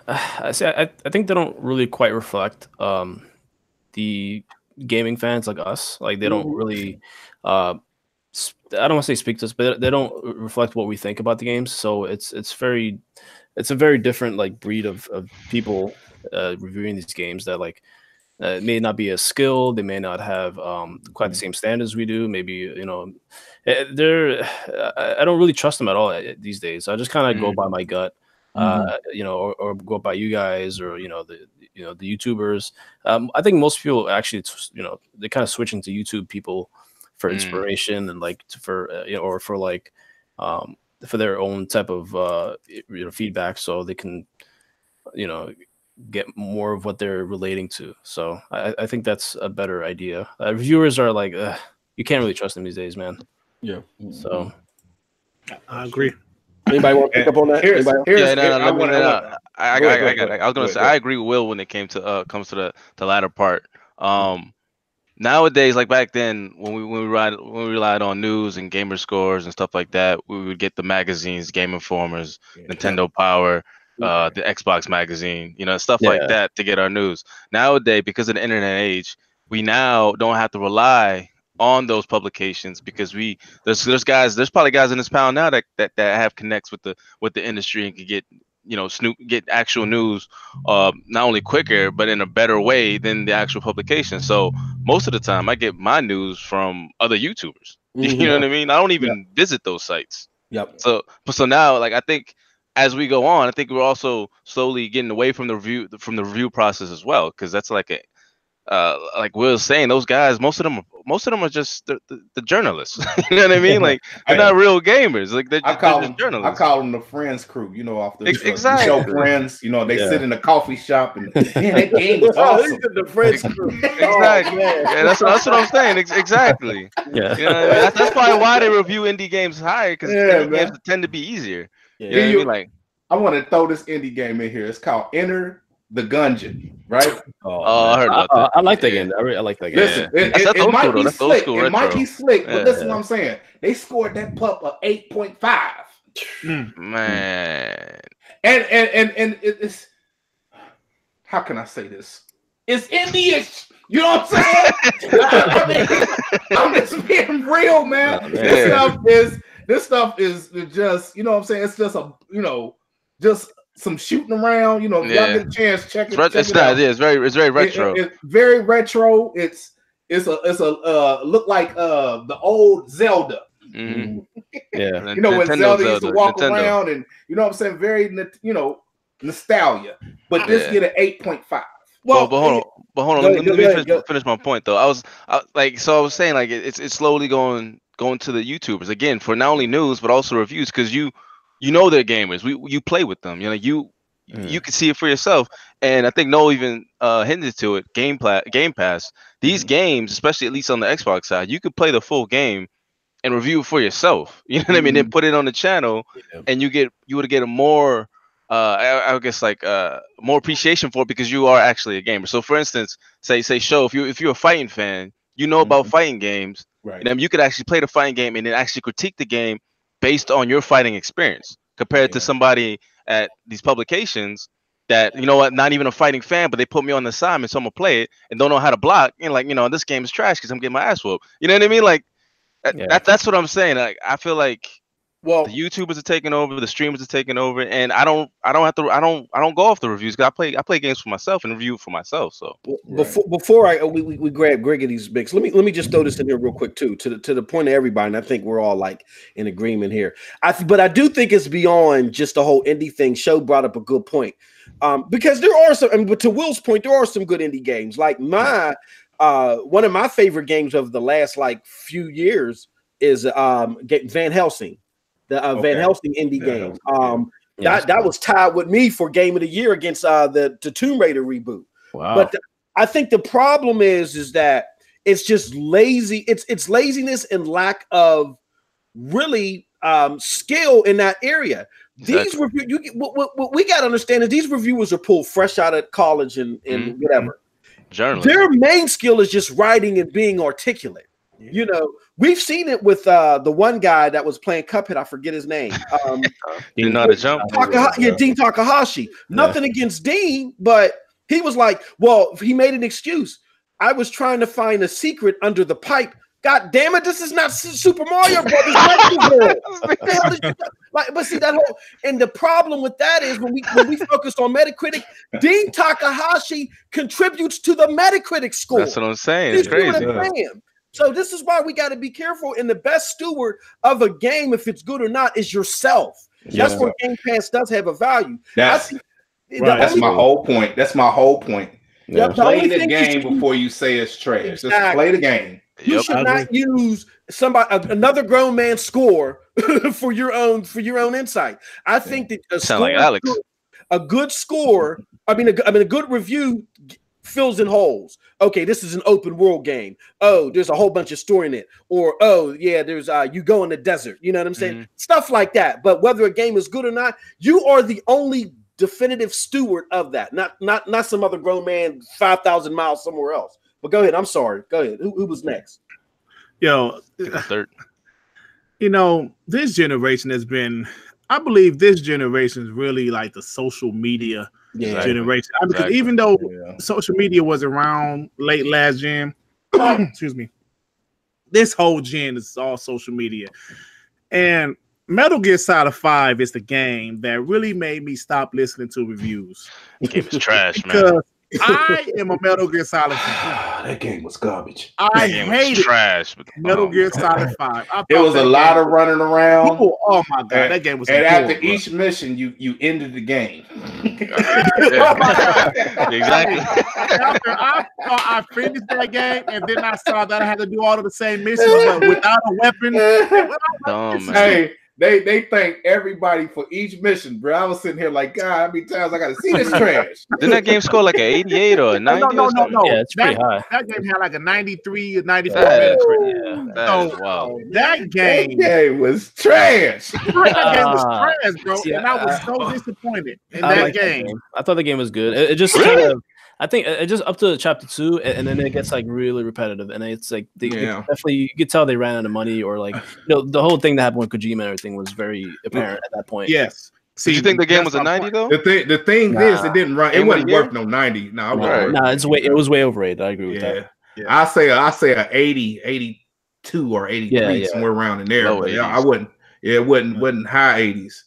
I think they don't really quite reflect the gaming fans like us. Like they don't really I don't want to say speak to us, but they don't reflect what we think about the games. So it's a very different like breed of people reviewing these games that like may not be as skilled. They may not have quite the same standards we do. Maybe I don't really trust them at all these days. I just kind of go by my gut, or go by you guys, or the YouTubers. I think most people actually they kind of switch into YouTube people for inspiration and like or for like for their own type of feedback, so they can get more of what they're relating to. So I think that's a better idea. Reviewers are like you can't really trust them these days, man. Yeah. So I agree. Anybody want to pick up on that? I was gonna say I agree with Will when it comes to the latter part. Nowadays, like back then, when we relied on news and gamer scores and stuff like that, we would get the magazines, Game Informers, Nintendo Power, the Xbox magazine, stuff like that to get our news. Nowadays, because of the internet age, we now don't have to rely on those publications because there's probably guys in this panel now that have connects with the industry and can get get actual news not only quicker but in a better way than the actual publication. So most of the time I get my news from other YouTubers. You know what I mean? I don't even visit those sites. So now, like, I think as we go on, I think we're also slowly getting away from the review process as well, because that's like like Will was saying, those guys, most of them are just the journalists. You know what I mean? Like they're not real gamers. Like they're just journalists. I call them the Friends crew. Off the show Friends. They sit in a coffee shop and man, that game is awesome. The Friends crew. Exactly. That's what I'm saying. Exactly. Yeah. That's probably why they review indie games higher, because indie games tend to be easier. I want to throw this indie game in here. It's called Enter the Gungeon, right? I heard about that. I like that game. I like that game. Listen, it might be slick. It might be slick, but listen what I'm saying. They scored that pup a 8.5. Man. And it's, how can I say this? It's indie-ish. You know what I'm saying? I'm just being real, man. This stuff is just, you know what I'm saying? It's just just some shooting around, if y'all get a chance, check it out. It's very retro. It's very retro. It's a look like the old Zelda. Yeah. When Zelda used to walk around, and you know what I'm saying, very nostalgia. But this get an 8.5. Well, but hold on. Let me finish my point though. I was saying, like, it's slowly going to the YouTubers again for not only news but also reviews, because you know they're gamers. You play with them. you can see it for yourself. And I think Noel even hinted to it. Game Pass. These games, especially at least on the Xbox side, you could play the full game and review it for yourself. You know what I mean? Then put it on the channel, and you would get a more, I guess like more appreciation for it because you are actually a gamer. So for instance, say Show, if you're a fighting fan, you know about fighting games, Right. and then you could actually play the fighting game and then actually critique the game based on your fighting experience compared to somebody at these publications that, you know what, not even a fighting fan, but they put me on the assignment, so I'm gonna play it and don't know how to block. And like, you know, this game is trash because I'm getting my ass whooped. You know what I mean? Like that's what I'm saying. Like, I feel like the YouTubers are taking over, the streamers are taking over, and I don't go off the reviews because I play games for myself and review for myself. So before we grab Griggity's mix, let me just throw this in here real quick too, to the point of everybody, and I think we're all like in agreement here. But I do think it's beyond just the whole indie thing. Show brought up a good point, because there are some, but to Will's point, there are some good indie games. Like one of my favorite games of the last like few years is Van Helsing. The Van Helsing indie game. That was tied with me for game of the year against the Tomb Raider reboot. Wow. But I think the problem is that it's just lazy. It's laziness and lack of really skill in that area. Exactly. These what we got to understand is these reviewers are pulled fresh out of college and whatever. Journalism. Their main skill is just writing and being articulate. You know, we've seen it with the one guy that was playing Cuphead. I forget his name. Didn't know how to jump. Dean Takahashi. Nothing against Dean, but he was like, well, he made an excuse. I was trying to find a secret under the pipe. God damn it, this is not Super Mario Brothers. But see that whole, and the problem with that is when we focus on Metacritic, Dean Takahashi contributes to the Metacritic score. That's what I'm saying. It's crazy. So this is why we got to be careful. And the best steward of a game, if it's good or not, is yourself. That's where Game Pass does have a value. That's my whole point. That's my whole point. Yeah. Play the game before you say it's trash. Exactly. Just play the game. You should not use another grown man's score for your own insight. I think that a good score, a good review fills in holes. Okay, this is an open world game. Oh, there's a whole bunch of story in it. Or, oh, yeah, there's you go in the desert. You know what I'm saying? Stuff like that. But whether a game is good or not, you are the only definitive steward of that. Not some other grown man 5,000 miles somewhere else. But go ahead. I'm sorry. Go ahead. Who was next? Yo, third. You know, this generation has been, I believe this generation is really like the social media generation. Because even though social media was around late last gen, excuse me, this whole gen is all social media. And Metal Gear Solid 5 is the game that really made me stop listening to reviews. The game is trash, man. I am a Metal Gear Solid fan. That game was garbage. I hated trash. Metal Gear Solid 5. It was a lot of running around. Oh my god, that game was. And after each mission, you ended the game. Exactly. After I finished that game, and then I saw that I had to do all of the same missions, but without a weapon. Oh man. Hey. They thank everybody for each mission, bro. I was sitting here like, God, how many times I got to see this trash? Didn't that game score like an 88 or a 90? No. Yeah, it's pretty high. That game had like a 93 or 94 Metacritic. That is wild. That game was trash. That game was trash, bro. See, and I was so disappointed in that game. I thought the game was good. It just kind of, I think it just up to chapter 2, and then it gets like really repetitive, and it's like definitely you could tell they ran out of money, or like the whole thing that happened with Kojima and everything was very apparent at that point. Yes. See, you think the game was a 90 though? The thing is, it didn't run. It wasn't worth no 90. It was way overrated. I agree with that. Yeah. I say a 80, 82 or 83, somewhere around in there. But I wouldn't. Yeah, it wasn't high 80s.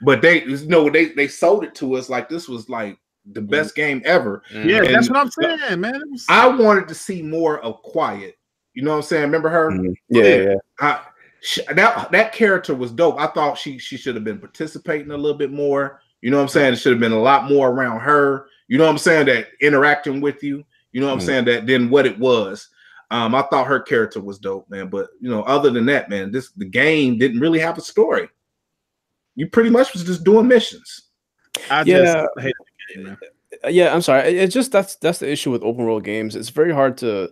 But they sold it to us like this was like the best game ever. Yeah, and that's what I'm saying, man. I wanted to see more of Quiet. You know what I'm saying? Remember her? Yeah. That character was dope. I thought she should have been participating a little bit more. You know what I'm saying? It should have been a lot more around her. You know what I'm saying? That interacting with you. You know what I'm saying? That than what it was. I thought her character was dope, man. But other than that, man, the game didn't really have a story. You pretty much was just doing missions. I Yeah. just hate the game, man. Yeah, I'm sorry. It's just that's the issue with open world games. It's very hard to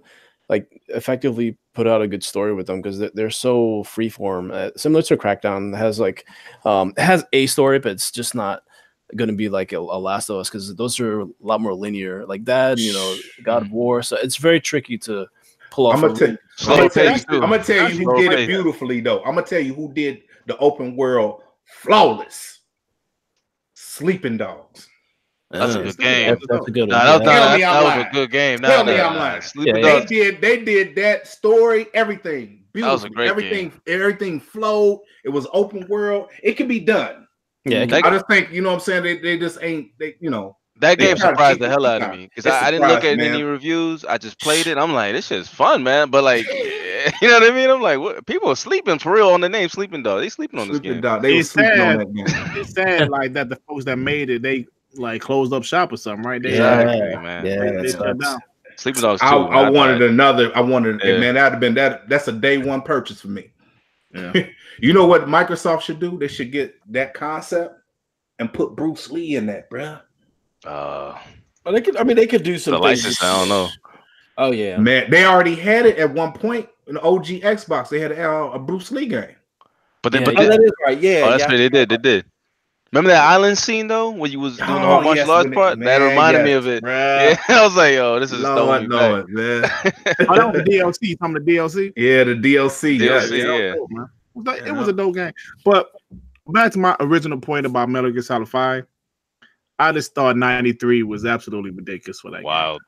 like effectively put out a good story with them because they're so freeform. Similar to Crackdown, it has like it has a story, but it's just not going to be like a Last of Us because those are a lot more linear. Like that, you know, God of War. So it's very tricky to pull off. I'm gonna Slow pace, too. tell you who Slow did pace. it beautifully, though. I'm gonna tell you who did the open world flawless. Sleeping Dogs. That's a good game. That's a good one. Nah, that was a lying. good game. Tell me I'm lying. Sleeping Yeah, Dogs. They did that story, everything. That was a Beautifully. great Everything flowed. It was open world. It could be done. Yeah, I just think, you know what I'm saying? They just ain't, That They game gotta surprised keep the it hell out of sometimes. me because It I didn't look surprised, at any man. reviews. I just played it. I'm like, this shit's fun, man. But like, you know what I mean? I'm like, what? People are sleeping for real on the name Sleeping Dog. They sleeping on this Sleeping game. Dog. They were It's sleeping on sad. that game. It's sad like that. The folks that made it, they like closed up shop or something, right? They, Exactly, Yeah, man. yeah, they that shut sucks. down. Sleeping Dogs 2. I wanted it. another. Yeah. Man, that'd have been that's a day one purchase for me. Yeah. You know what Microsoft should do? They should get that concept and put Bruce Lee in that, bruh. Well, they could do some The things. license, I don't know. Oh yeah, Man, they already had it at one point in the OG Xbox. They had a Bruce Lee game. But then, Yeah, Oh, that is right. Yeah, oh, that's yeah. what they did. They did. Remember that island scene though, where you was doing a whole bunch of large part? That reminded me of it. Bruh. Yeah, I was like, yo, this is throwing me back. Lord, man. Oh, that was the DLC. Some of the DLC. Yeah, the DLC. DLC, yeah. yeah. Dope, man. It was a dope game. But back to my original point about Metal Gear Solid 5, I just thought 93 was absolutely ridiculous for that game. Wild.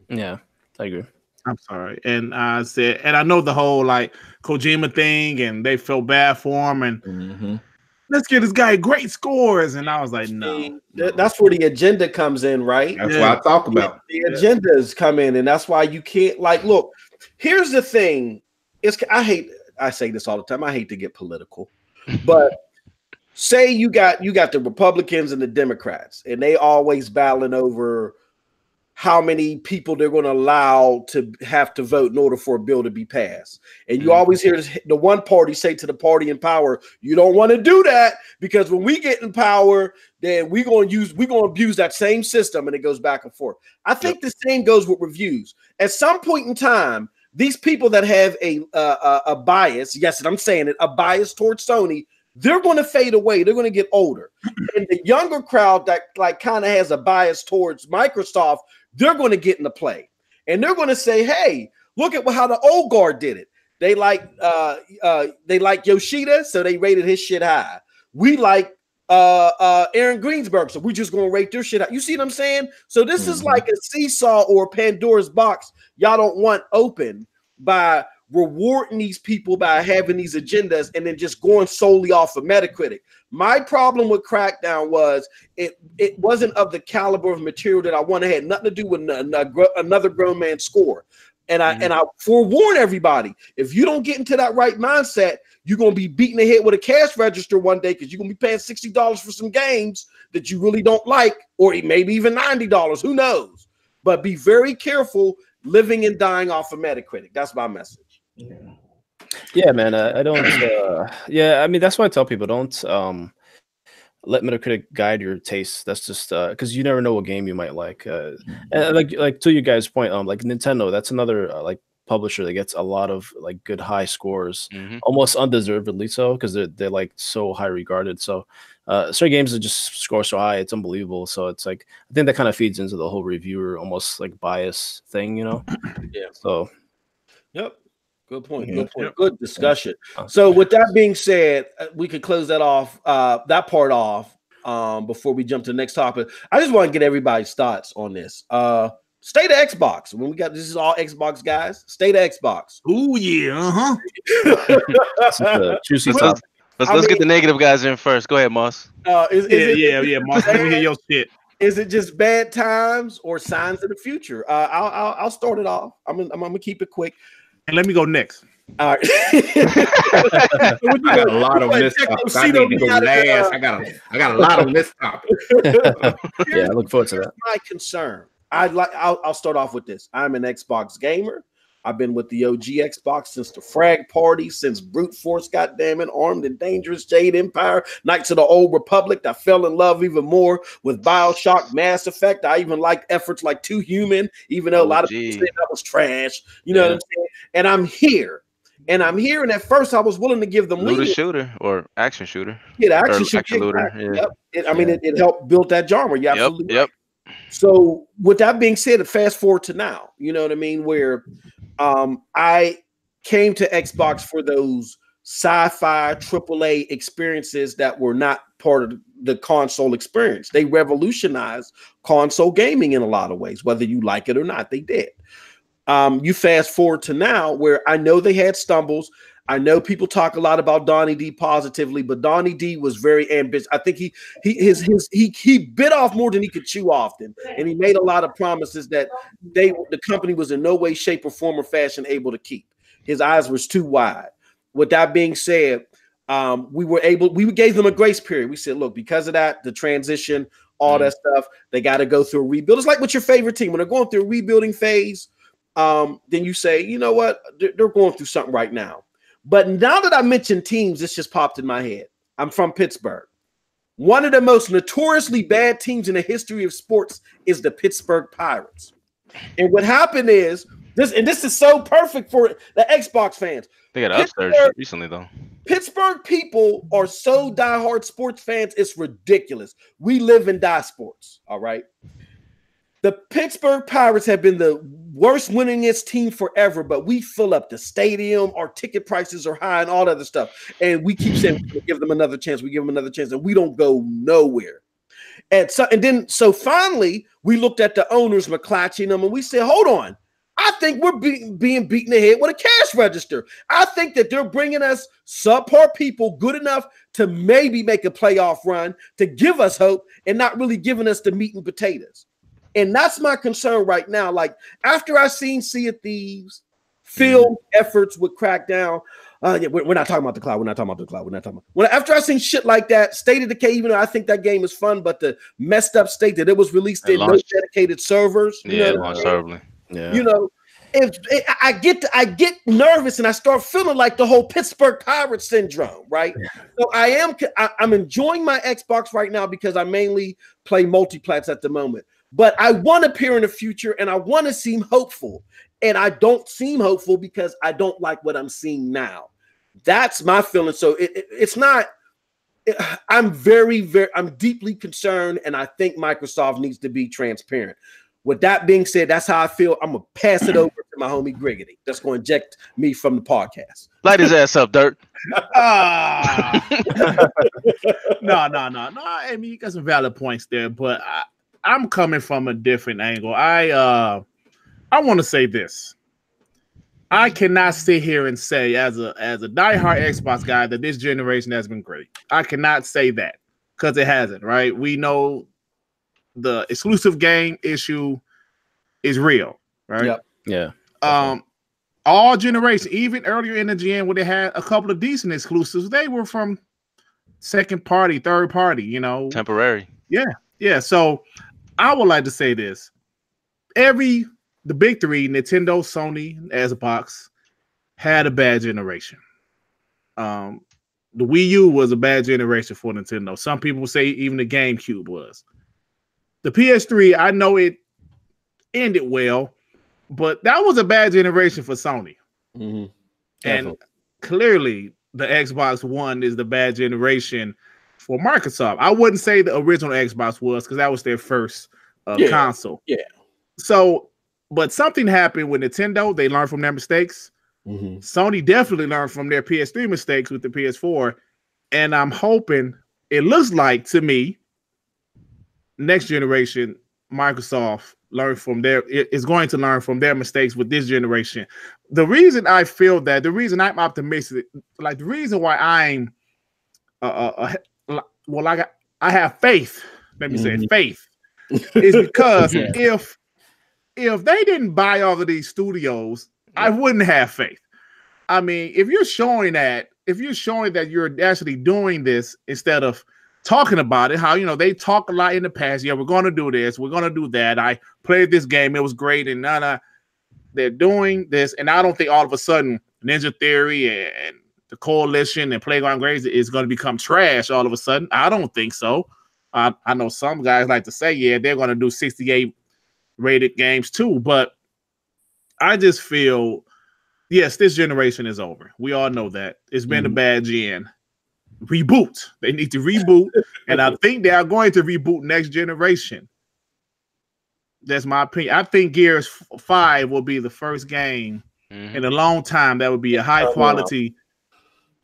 Yeah, I agree. I'm sorry. And I said, and I know the whole like Kojima thing, and they felt bad for him, and let's give this guy great scores. And I was like, no. That's where the agenda comes in, right? That's what I talk about. The agendas come in, and that's why you can't look. Here's the thing: I say this all the time. I hate to get political, but say you got the Republicans and the Democrats, and they always battling over how many people they're going to allow to have to vote in order for a bill to be passed. And you always hear the one party say to the party in power, you don't want to do that because when we get in power, then we're going to abuse that same system, and it goes back and forth. I think the same goes with reviews. At some point in time, these people that have a bias, yes, and I'm saying it, a bias towards Sony, they're going to fade away. They're going to get older. And the younger crowd that like kind of has a bias towards Microsoft, they're going to get into play. And they're going to say, hey, look at how the old guard did it. They like Yoshida, so they rated his shit high. We like Aaron Greensberg, so we're just going to rate their shit high. You see what I'm saying? So this is like a seesaw or Pandora's box y'all don't want open by rewarding these people by having these agendas and then just going solely off of Metacritic. My problem with Crackdown was it wasn't of the caliber of material that I wanted. It had nothing to do with another grown man score. And I forewarn everybody, if you don't get into that right mindset, you're going to be beating the head with a cash register one day because you're going to be paying $60 for some games that you really don't like, or maybe even $90. Who knows? But be very careful living and dying off of Metacritic. That's my message. Yeah, man. I don't. Yeah, I mean that's why I tell people don't let Metacritic guide your taste. That's just because you never know what game you might like. And like to you guys' point, like Nintendo, that's another like publisher that gets a lot of like good high scores, almost undeservedly so because they're like so high regarded. So certain games that just score so high, it's unbelievable. So it's like I think that kind of feeds into the whole reviewer almost like bias thing, you know? Yeah. So. Yep. Good point. Good point. Good discussion. So with that being said, we could close that off, that part off, before we jump to the next topic. I just want to get everybody's thoughts on this. State of Xbox. When we got this is all Xbox guys. State of Xbox. Oh yeah, Juicy topic. Let's get the negative guys in first. Go ahead, Moss. Yeah, Mark. Let me hear your shit. Is it just bad times or signs of the future? I'll start it off. I'm gonna keep it quick. And let me go next. All right. I got a lot on this topic. I need to go last. I got a lot on this topic. Yeah, I look forward to that. My concern. I'll start off with this. I'm an Xbox gamer. I've been with the OG Xbox since the Frag Party, since Brute Force, goddammit, Armed and Dangerous, Jade Empire, Knights of the Old Republic. I fell in love even more with BioShock, Mass Effect. I even liked efforts like Too Human, even though a lot of people say that was trash. You know what I'm saying? And I'm here. And at first I was willing to give them looter shooter or action shooter. Yeah, the action shooter. Action looter. Yeah. Yep. It helped build that genre. You're absolutely right. So with that being said, fast forward to now, you know what I mean? Where I came to Xbox for those sci-fi AAA experiences that were not part of the console experience. They revolutionized console gaming in a lot of ways, whether you like it or not, they did. You fast forward to now where I know they had stumbles. I know people talk a lot about Donnie D positively, but Donnie D was very ambitious. I think he bit off more than he could chew often, and he made a lot of promises that the company was in no way, shape, or form or fashion able to keep. His eyes was too wide. With that being said, we gave them a grace period. We said, look, because of that, the transition, all that stuff, they got to go through a rebuild. It's like with your favorite team when they're going through a rebuilding phase. Then you say, you know what, they're going through something right now. But now that I mentioned teams, this just popped in my head. I'm from Pittsburgh. One of the most notoriously bad teams in the history of sports is the Pittsburgh Pirates. And what happened is this is so perfect for the Xbox fans. They got upstairs recently, though. Pittsburgh people are so diehard sports fans, it's ridiculous. We live and die sports, all right? The Pittsburgh Pirates have been the worst winningest team forever, but we fill up the stadium. Our ticket prices are high and all that other stuff. And we keep saying, we give them another chance. We give them another chance. And we don't go nowhere. And so finally, we looked at the owners, McClatchy, them, and we said, hold on. I think we're being beaten ahead with a cash register. I think that they're bringing us subpar people good enough to maybe make a playoff run, to give us hope, and not really giving us the meat and potatoes. And that's my concern right now. Like, after I seen Sea of Thieves, field efforts with Crackdown, we're not talking about the cloud. After I seen shit like that, State of Decay, even though I think that game is fun, but the messed up state that it was released in no dedicated servers. Launched horribly. Yeah. You know, I get nervous and I start feeling like the whole Pittsburgh Pirates syndrome, right? So I'm enjoying my Xbox right now because I mainly play multiplats at the moment. But I want to appear in the future and I want to seem hopeful. And I don't seem hopeful because I don't like what I'm seeing now. That's my feeling. So it's not, I'm deeply concerned, and I think Microsoft needs to be transparent. With that being said, that's how I feel. I'm going to pass it over to my homie Griggity. That's going to eject me from the podcast. Light his ass up, Dirt. No. I mean, you got some valid points there, but I'm coming from a different angle. I want to say this. I cannot sit here and say as a diehard Xbox guy that this generation has been great. I cannot say that because it hasn't, right? We know the exclusive game issue is real, right? Yep. Yeah. All generations, even earlier in the gen when they had a couple of decent exclusives, they were from second party, third party, you know. Temporary. Yeah. So I would like to say this. The big three, Nintendo, Sony, Xbox, had a bad generation. The Wii U was a bad generation for Nintendo. Some people say even the GameCube was. The PS3, I know it ended well, but that was a bad generation for Sony. Mm-hmm. And clearly, the Xbox One is the bad generation for Microsoft. I wouldn't say the original Xbox was because that was their first console. Yeah. So, but something happened with Nintendo. They learned from their mistakes. Mm-hmm. Sony definitely learned from their PS3 mistakes with the PS4. And I'm hoping, it looks like to me, next generation, Microsoft is going to learn from their mistakes with this generation. The reason I feel that, the reason I'm optimistic, like the reason why I'm, I have faith, let me say faith, is because if they didn't buy all of these studios, I wouldn't have faith. I mean, if you're showing that you're actually doing this instead of talking about it, how, you know, they talk a lot in the past. Yeah, we're going to do this. We're going to do that. I played this game. It was great. And they're doing this, and I don't think all of a sudden Ninja Theory and the Coalition and Playground Games is going to become trash all of a sudden. I don't think so. I know some guys like to say, yeah, they're going to do 68 rated games too, but I just feel, yes, this generation is over. We all know that. It's been a bad gen. Reboot. They need to reboot, and I think they are going to reboot next generation. That's my opinion. I think Gears 5 will be the first game in a long time that would be a high quality.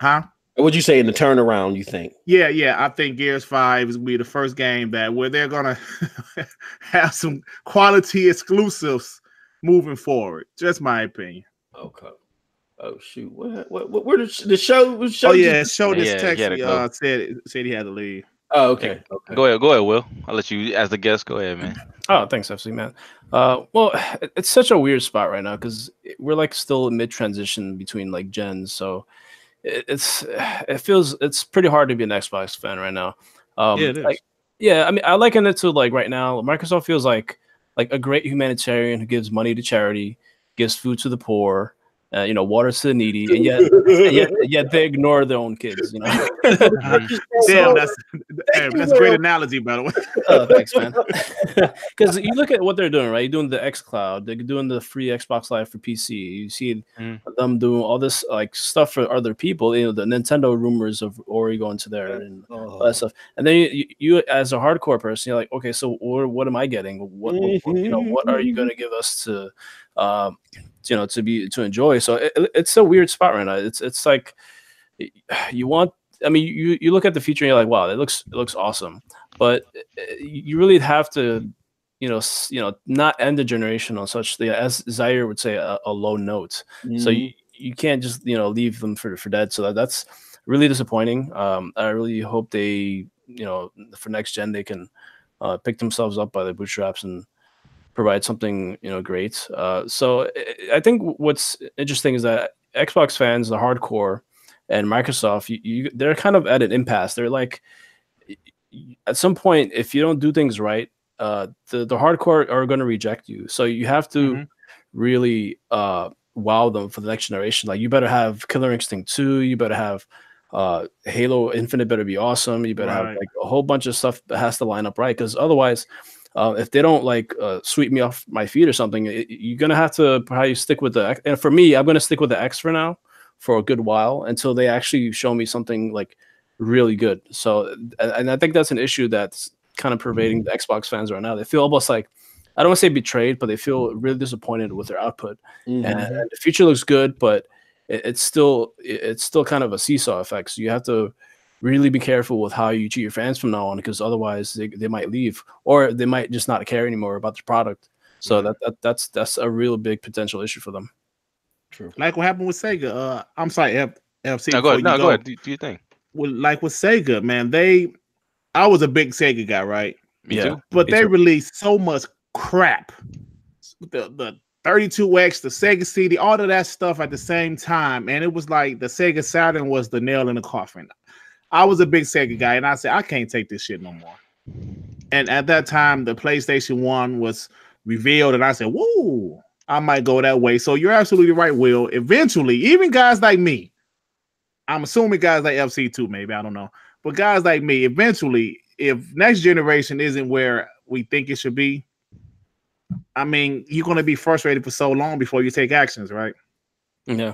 Huh? What'd you say in the turnaround, you think? Yeah. I think Gears 5 is going to be the first game that where they're going to have some quality exclusives moving forward. Just my opinion. Okay. Oh shoot! What where the show? Oh yeah, show this text. Said he had to leave. Oh okay. Okay. Go ahead, Will. I'll let you as the guest. Go ahead, man. Oh, thanks, FC man. Well, it's such a weird spot right now because we're like still mid transition between like gens, so it feels it's pretty hard to be an Xbox fan right now. Yeah, it is. I mean, I liken it to like right now, Microsoft feels like a great humanitarian who gives money to charity, gives food to the poor. Water to the needy, and yet they ignore their own kids. Damn, that's a great analogy, by the way. Oh, thanks, man. Because you look at what they're doing, right? You're doing the xCloud, they're doing the free Xbox Live for PC. You see them doing all this like stuff for other people. The Nintendo rumors of Ori going to there and all that stuff. And then you as a hardcore person, you're like, okay, so what am I getting? What are you going to give us to? To enjoy. So it's a weird spot right now. It's like you want. I mean, you look at the future and you're like, wow, it looks awesome. But you really have to, not end the generation on such as Zaire would say a low note. So you can't just leave them for dead. So that's really disappointing. I really hope they for next gen they can pick themselves up by the bootstraps and provide something great. So I think what's interesting is that Xbox fans, the hardcore, and Microsoft, they're kind of at an impasse. They're like, at some point, if you don't do things right, the hardcore are going to reject you. So you have to really wow them for the next generation. Like you better have Killer Instinct 2. You better have Halo Infinite. Better be awesome. You better have like a whole bunch of stuff that has to line up right. Because otherwise, if they don't like sweep me off my feet or something, you're gonna have to probably stick with the X. And for me, I'm gonna stick with the X for now for a good while until they actually show me something like really good. So, and I think that's an issue that's kind of pervading the Xbox fans right now. They feel almost like, I don't want to say betrayed, but they feel really disappointed with their output. And the future looks good, but it's still kind of a seesaw effect. So you have to really be careful with how you treat your fans from now on, because otherwise they might leave, or they might just not care anymore about the product. So that's a real big potential issue for them. True. Like what happened with Sega. I'm sorry, FC. Go ahead. Do you think? Well, like with Sega, man, I was a big Sega guy, right? Me too. But they released so much crap. The 32X, the Sega CD, all of that stuff at the same time, and it was like the Sega Saturn was the nail in the coffin. I was a big Sega guy, and I said, I can't take this shit no more. And at that time, the PlayStation 1 was revealed, and I said, whoa, I might go that way. So you're absolutely right, Will. Eventually, even guys like me, I'm assuming guys like FC too, maybe, I don't know. But guys like me, eventually, if next generation isn't where we think it should be, I mean, you're going to be frustrated for so long before you take actions, right? Yeah.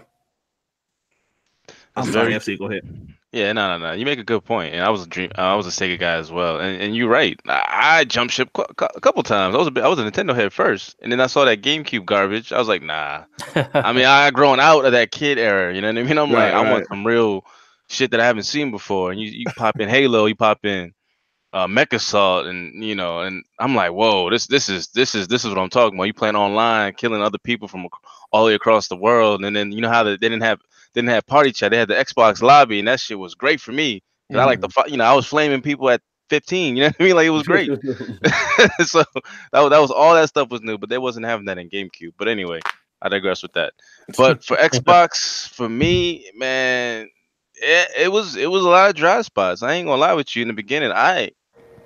I'm sorry, FC, go ahead. Yeah, no. You make a good point. And I was a Sega guy as well. And you're right. I jumped ship a couple times. I was a Nintendo head first, and then I saw that GameCube garbage. I was like, nah. I mean, I grown out of that kid era. You know what I mean? I'm I want some real shit that I haven't seen before. And you pop in Halo, you pop in Mech Assault, and and I'm like, whoa, this is what I'm talking about. You playing online, killing other people from all the way across the world, and then how they didn't have party chat. They had the Xbox lobby, and that shit was great for me. I like I was flaming people at 15. You know what I mean? Like, it was great. So that was all that stuff was new, but they wasn't having that in GameCube. But anyway, I digress with that. But for Xbox, for me, man, it was a lot of dry spots. I ain't gonna lie with you. In the beginning, I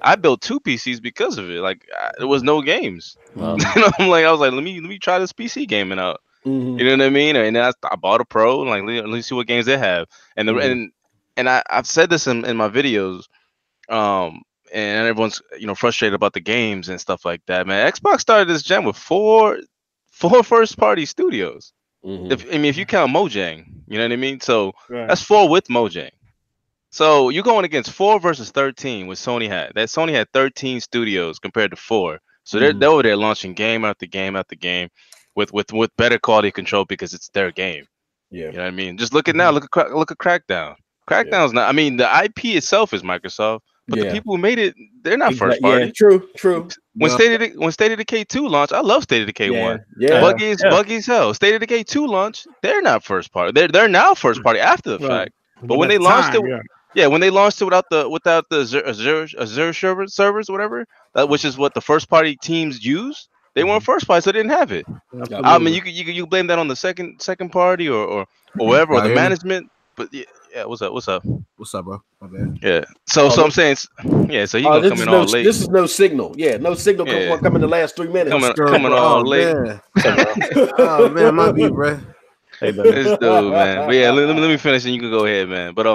I built 2 PCs because of it. Like there was no games. Wow. I'm like, I was like, let me try this PC gaming out. Mm-hmm. You know what I mean? And then I bought a Pro. And like, let me see what games they have. And I've said this in my videos. And everyone's frustrated about the games and stuff like that. Man, Xbox started this gen with four first party studios. Mm-hmm. If you count Mojang, you know what I mean. So Right. that's 4 with Mojang. So you're going against 4 versus 13, with Sony had. That Sony had 13 studios compared to 4. So they're over there launching game after game after game with better quality control because it's their game. Yeah. You know what I mean? Just look at now. Look at Crackdown. Crackdown's not. I mean, the IP itself is Microsoft, but the people who made it, they're not first party. Yeah, true. When State of Decay 2 launched, I love State of Decay 1. Yeah. Buggy as hell. State of Decay 2 launched, they're not first party. They're now first party after the fact. But when they launched it, when they launched it without the Azure servers, whatever, which is what the first party teams use, they weren't first party, so they didn't have it. Absolutely. I mean, you blame that on the second party or whatever, or the management. But yeah, what's up? What's up, bro? My bad. Yeah. So I'm saying, yeah. So he gonna come in all late. This is no signal. Yeah, no signal coming in the last 3 minutes. Coming all late. Man. Oh man, my B, bro. Hey, this dude, man. But yeah, let me finish and you can go ahead, man. But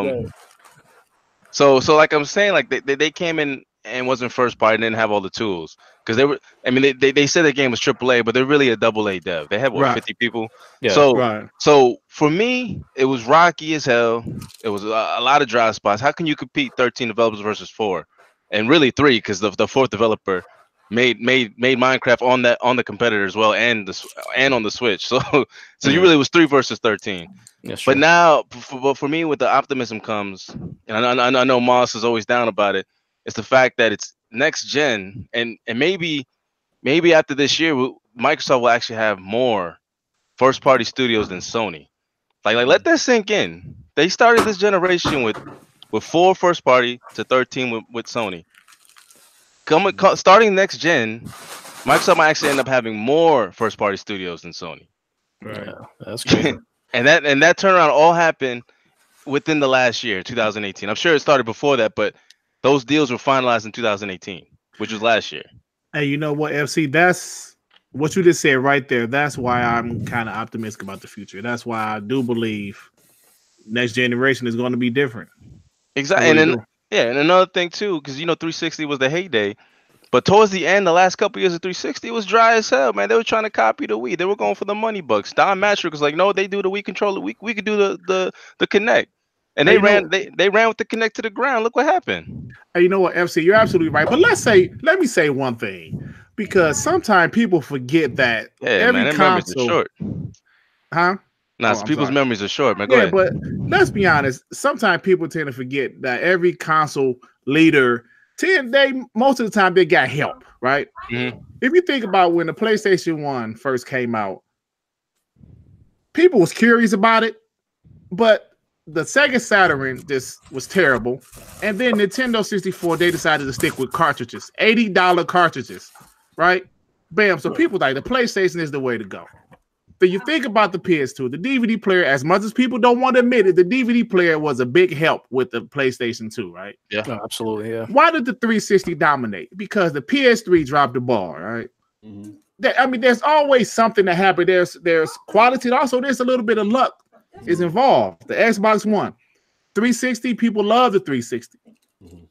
so like I'm saying, like they came in and wasn't first party, and didn't have all the tools because they were. I mean, they said the game was AAA, but they're really a AA dev. They had 50 people. Yeah. So for me, it was rocky as hell. It was a lot of dry spots. How can you compete 13 developers versus 4, and really 3 because the 4th developer made Minecraft on the competitor as well and on the Switch. So you really was 3 versus 13. Yes, but now, for me, with the optimism comes, and I know Moss is always down about it. It's the fact that it's next gen, and maybe after this year, Microsoft will actually have more first party studios than Sony. Like let that sink in. They started this generation with 4 first party to 13 with Sony. Starting next gen, Microsoft might actually end up having more first party studios than Sony. Right. Yeah, that's crazy. and that turnaround all happened within the last year, 2018. I'm sure it started before that, but those deals were finalized in 2018, which was last year. Hey, you know what, FC? That's what you just said right there. That's why I'm kind of optimistic about the future. That's why I do believe next generation is going to be different. Exactly. And another thing too, because 360 was the heyday, but towards the end, the last couple years of 360, it was dry as hell, man. They were trying to copy the Wii. They were going for the money bucks. Don Matrick was like, no, they do the Wii controller. We could do the Kinect. And they ran with the Kinect to the ground. Look what happened. Hey, you know what, FC? You're absolutely right. But let me say one thing, because sometimes people forget that every console. Memories are short. Huh? People's memories are short, man. Go ahead. But let's be honest. Sometimes people tend to forget that every console leader most of the time they got help, right? Mm-hmm. If you think about when the PlayStation 1 first came out, people was curious about it, but the Sega Saturn just was terrible. And then Nintendo 64, they decided to stick with cartridges, $80 cartridges, right? Bam. So people like the PlayStation is the way to go. So you think about the PS2, the DVD player, as much as people don't want to admit it, the DVD player was a big help with the PlayStation 2, right? Yeah, absolutely. Yeah. Why did the 360 dominate? Because the PS3 dropped the ball, right? Mm-hmm. There's always something that happened. There's quality, and also there's a little bit of luck is involved. The Xbox One, 360, people love the 360. Mm-hmm.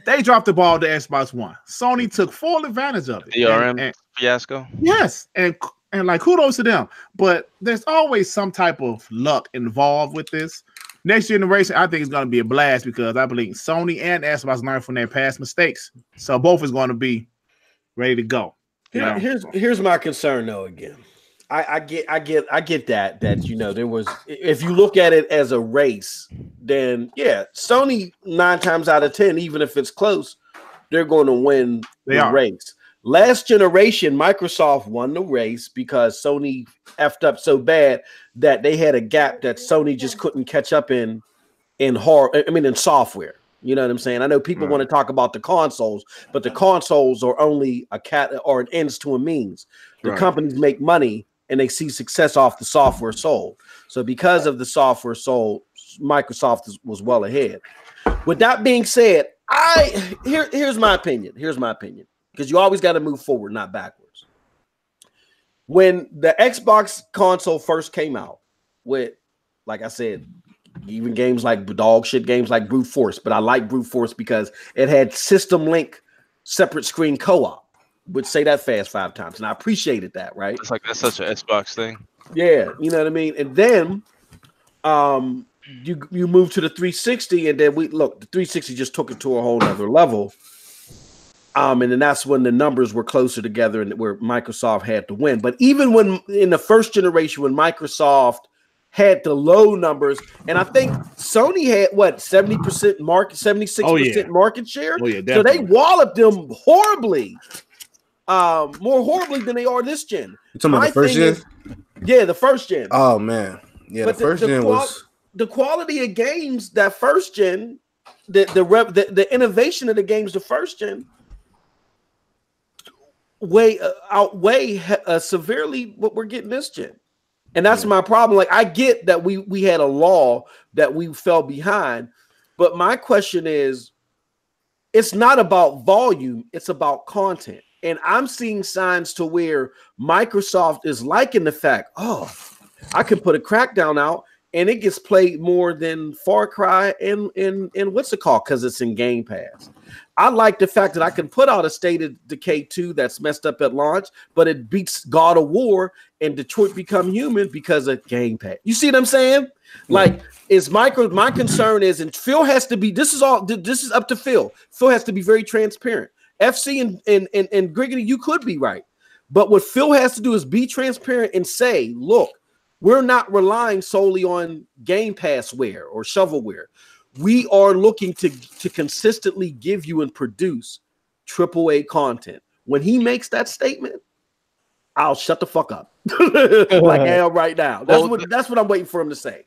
They dropped the ball to Xbox One. Sony took full advantage of it. DRM fiasco. Yes, and like kudos to them. But there's always some type of luck involved with this. Next generation, I think it's going to be a blast because I believe Sony and Xbox learned from their past mistakes. So both is going to be ready to go. Here's my concern though. Again, I get that there was, if you look at it as a race, then yeah, Sony 9 times out of 10, even if it's close, they're going to win the race. Last generation, Microsoft won the race because Sony effed up so bad that they had a gap that Sony just couldn't catch up in software. You know what I'm saying? I know people want to talk about the consoles, but the consoles are only a cat or an ends to a means. The companies make money and they see success off the software sold. So because of the software sold, Microsoft was well ahead. With that being said, Here's my opinion. Here's my opinion. Because you always got to move forward, not backwards. When the Xbox console first came out, with, like I said, even games like dog shit games like Brute Force, but I like Brute Force because it had system link separate screen co-op. Would say that fast 5 times, and I appreciated that, right? It's like that's such an Xbox thing. Yeah, you know what I mean? And then you move to the 360, and then the 360 just took it to a whole nother level. And then that's when the numbers were closer together and where Microsoft had to win. But even when in the first generation, when Microsoft had the low numbers, and I think Sony had 70% market, 76% market share. Oh, yeah, so they definitely. walloped them horribly, more horribly than they are this gen. You talking about the first gen? Yeah, the first gen. Oh man, yeah, but the first gen was the quality of games that first gen, the innovation of the games the first gen outweigh severely what we're getting this gen. And that's my problem. Like, I get that we had a law that we fell behind, but my question is, it's not about volume, it's about content. And I'm seeing signs to where Microsoft is liking the fact, I can put a Crackdown out and it gets played more than Far Cry and what's it called? Because it's in Game Pass. I like the fact that I can put out a State of Decay 2 that's messed up at launch, but it beats God of War and Detroit Become Human because of Game Pass. You see what I'm saying? Like, my concern is, and Phil has to be, this is up to Phil. Phil has to be very transparent. FC and Griggity, you could be right. But what Phil has to do is be transparent and say, look, we're not relying solely on Game Pass ware or shovelware. We are looking to consistently give you and produce AAA content. When he makes that statement, I'll shut the fuck up. Like I am right now. That's what I'm waiting for him to say.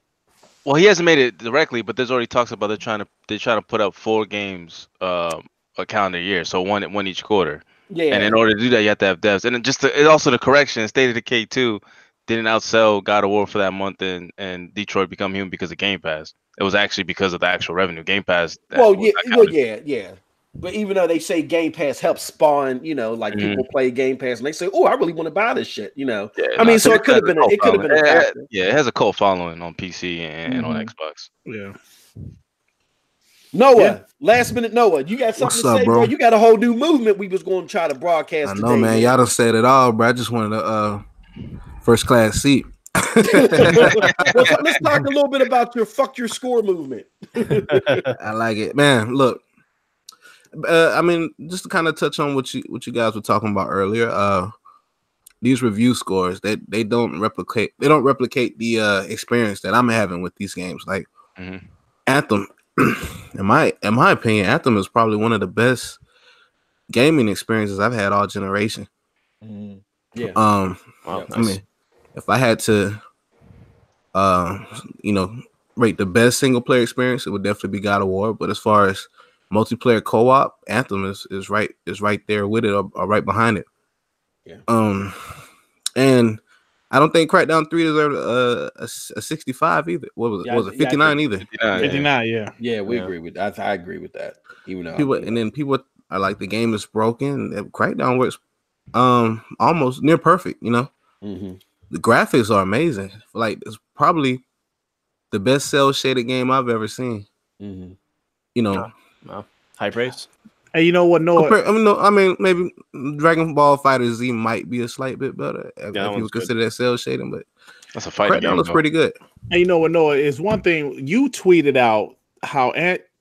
Well, he hasn't made it directly, but there's already talks about they're trying to put up 4 games a calendar year, so one each quarter. Yeah. And in order to do that, you have to have devs. And it also the correction, State of Decay 2 didn't outsell God of War for that month and Detroit Become Human because of Game Pass. It was actually because of the actual revenue. Game Pass. Yeah. But even though they say Game Pass helps spawn, people play Game Pass and they say, "Oh, I really want to buy this shit," Yeah, so it could have been. It could have been a factor. Yeah, it has a cult following on PC and on Xbox. Yeah. Noah, last minute Noah, you got something to say, bro? You got a whole new movement we was going to try to broadcast. I know, today, man. Y'all done said it all, bro. I just wanted a first class seat. Let's talk a little bit about your fuck your score movement. I like it, man. Look, just to kind of touch on what you guys were talking about earlier. These review scores, they don't replicate the experience that I'm having with these games. Like Anthem, in my opinion, Anthem is probably one of the best gaming experiences I've had all generation. Yeah. Wow, nice. I mean, if I had to, rate the best single player experience, it would definitely be God of War. But as far as multiplayer co-op, Anthem is right there with it or right behind it. Yeah. And I don't think Crackdown 3 deserved a 65 either. What was it? Was it 59 either? 59, yeah. Yeah, we agree with that. I agree with that. Even though people are like, the game is broken. Crackdown works almost near perfect, The graphics are amazing. Like, it's probably the best cell shaded game I've ever seen. High praise. And you know what, Noah? Maybe Dragon Ball Fighter Z might be a slight bit better if you consider that cell shading, but that's a fighting game. Crackdown looks pretty good. And you know what, Noah, is one thing you tweeted out how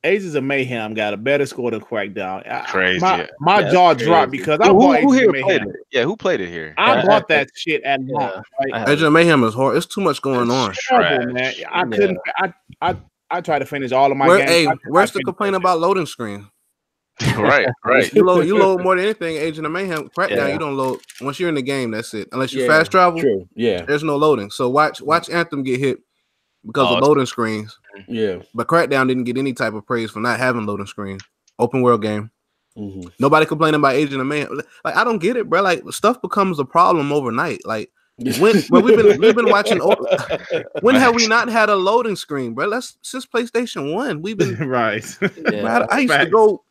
Ages of Mayhem got a better score than Crackdown. Crazy. My jaw dropped because I bought Ages of Mayhem. Yeah, who played it here? I bought that shit at launch. Right? Ages of Mayhem is hard. It's too much going on. Terrible, man. I couldn't. I tried to finish all of my games. Hey, where's the complaint about loading screen? right. You load more than anything. Agent of Mayhem, Crackdown, you don't load once you're in the game. That's it. Unless you fast travel, true. Yeah, there's no loading. So watch Anthem get hit because of loading screens. Yeah, but Crackdown didn't get any type of praise for not having loading screens. Open world game. Nobody complaining about Agent of Mayhem. Like, I don't get it, bro. Like, stuff becomes a problem overnight. Like, when we've been watching. When have we not had a loading screen, bro? Since PlayStation 1, we've been right. Bro, I used to go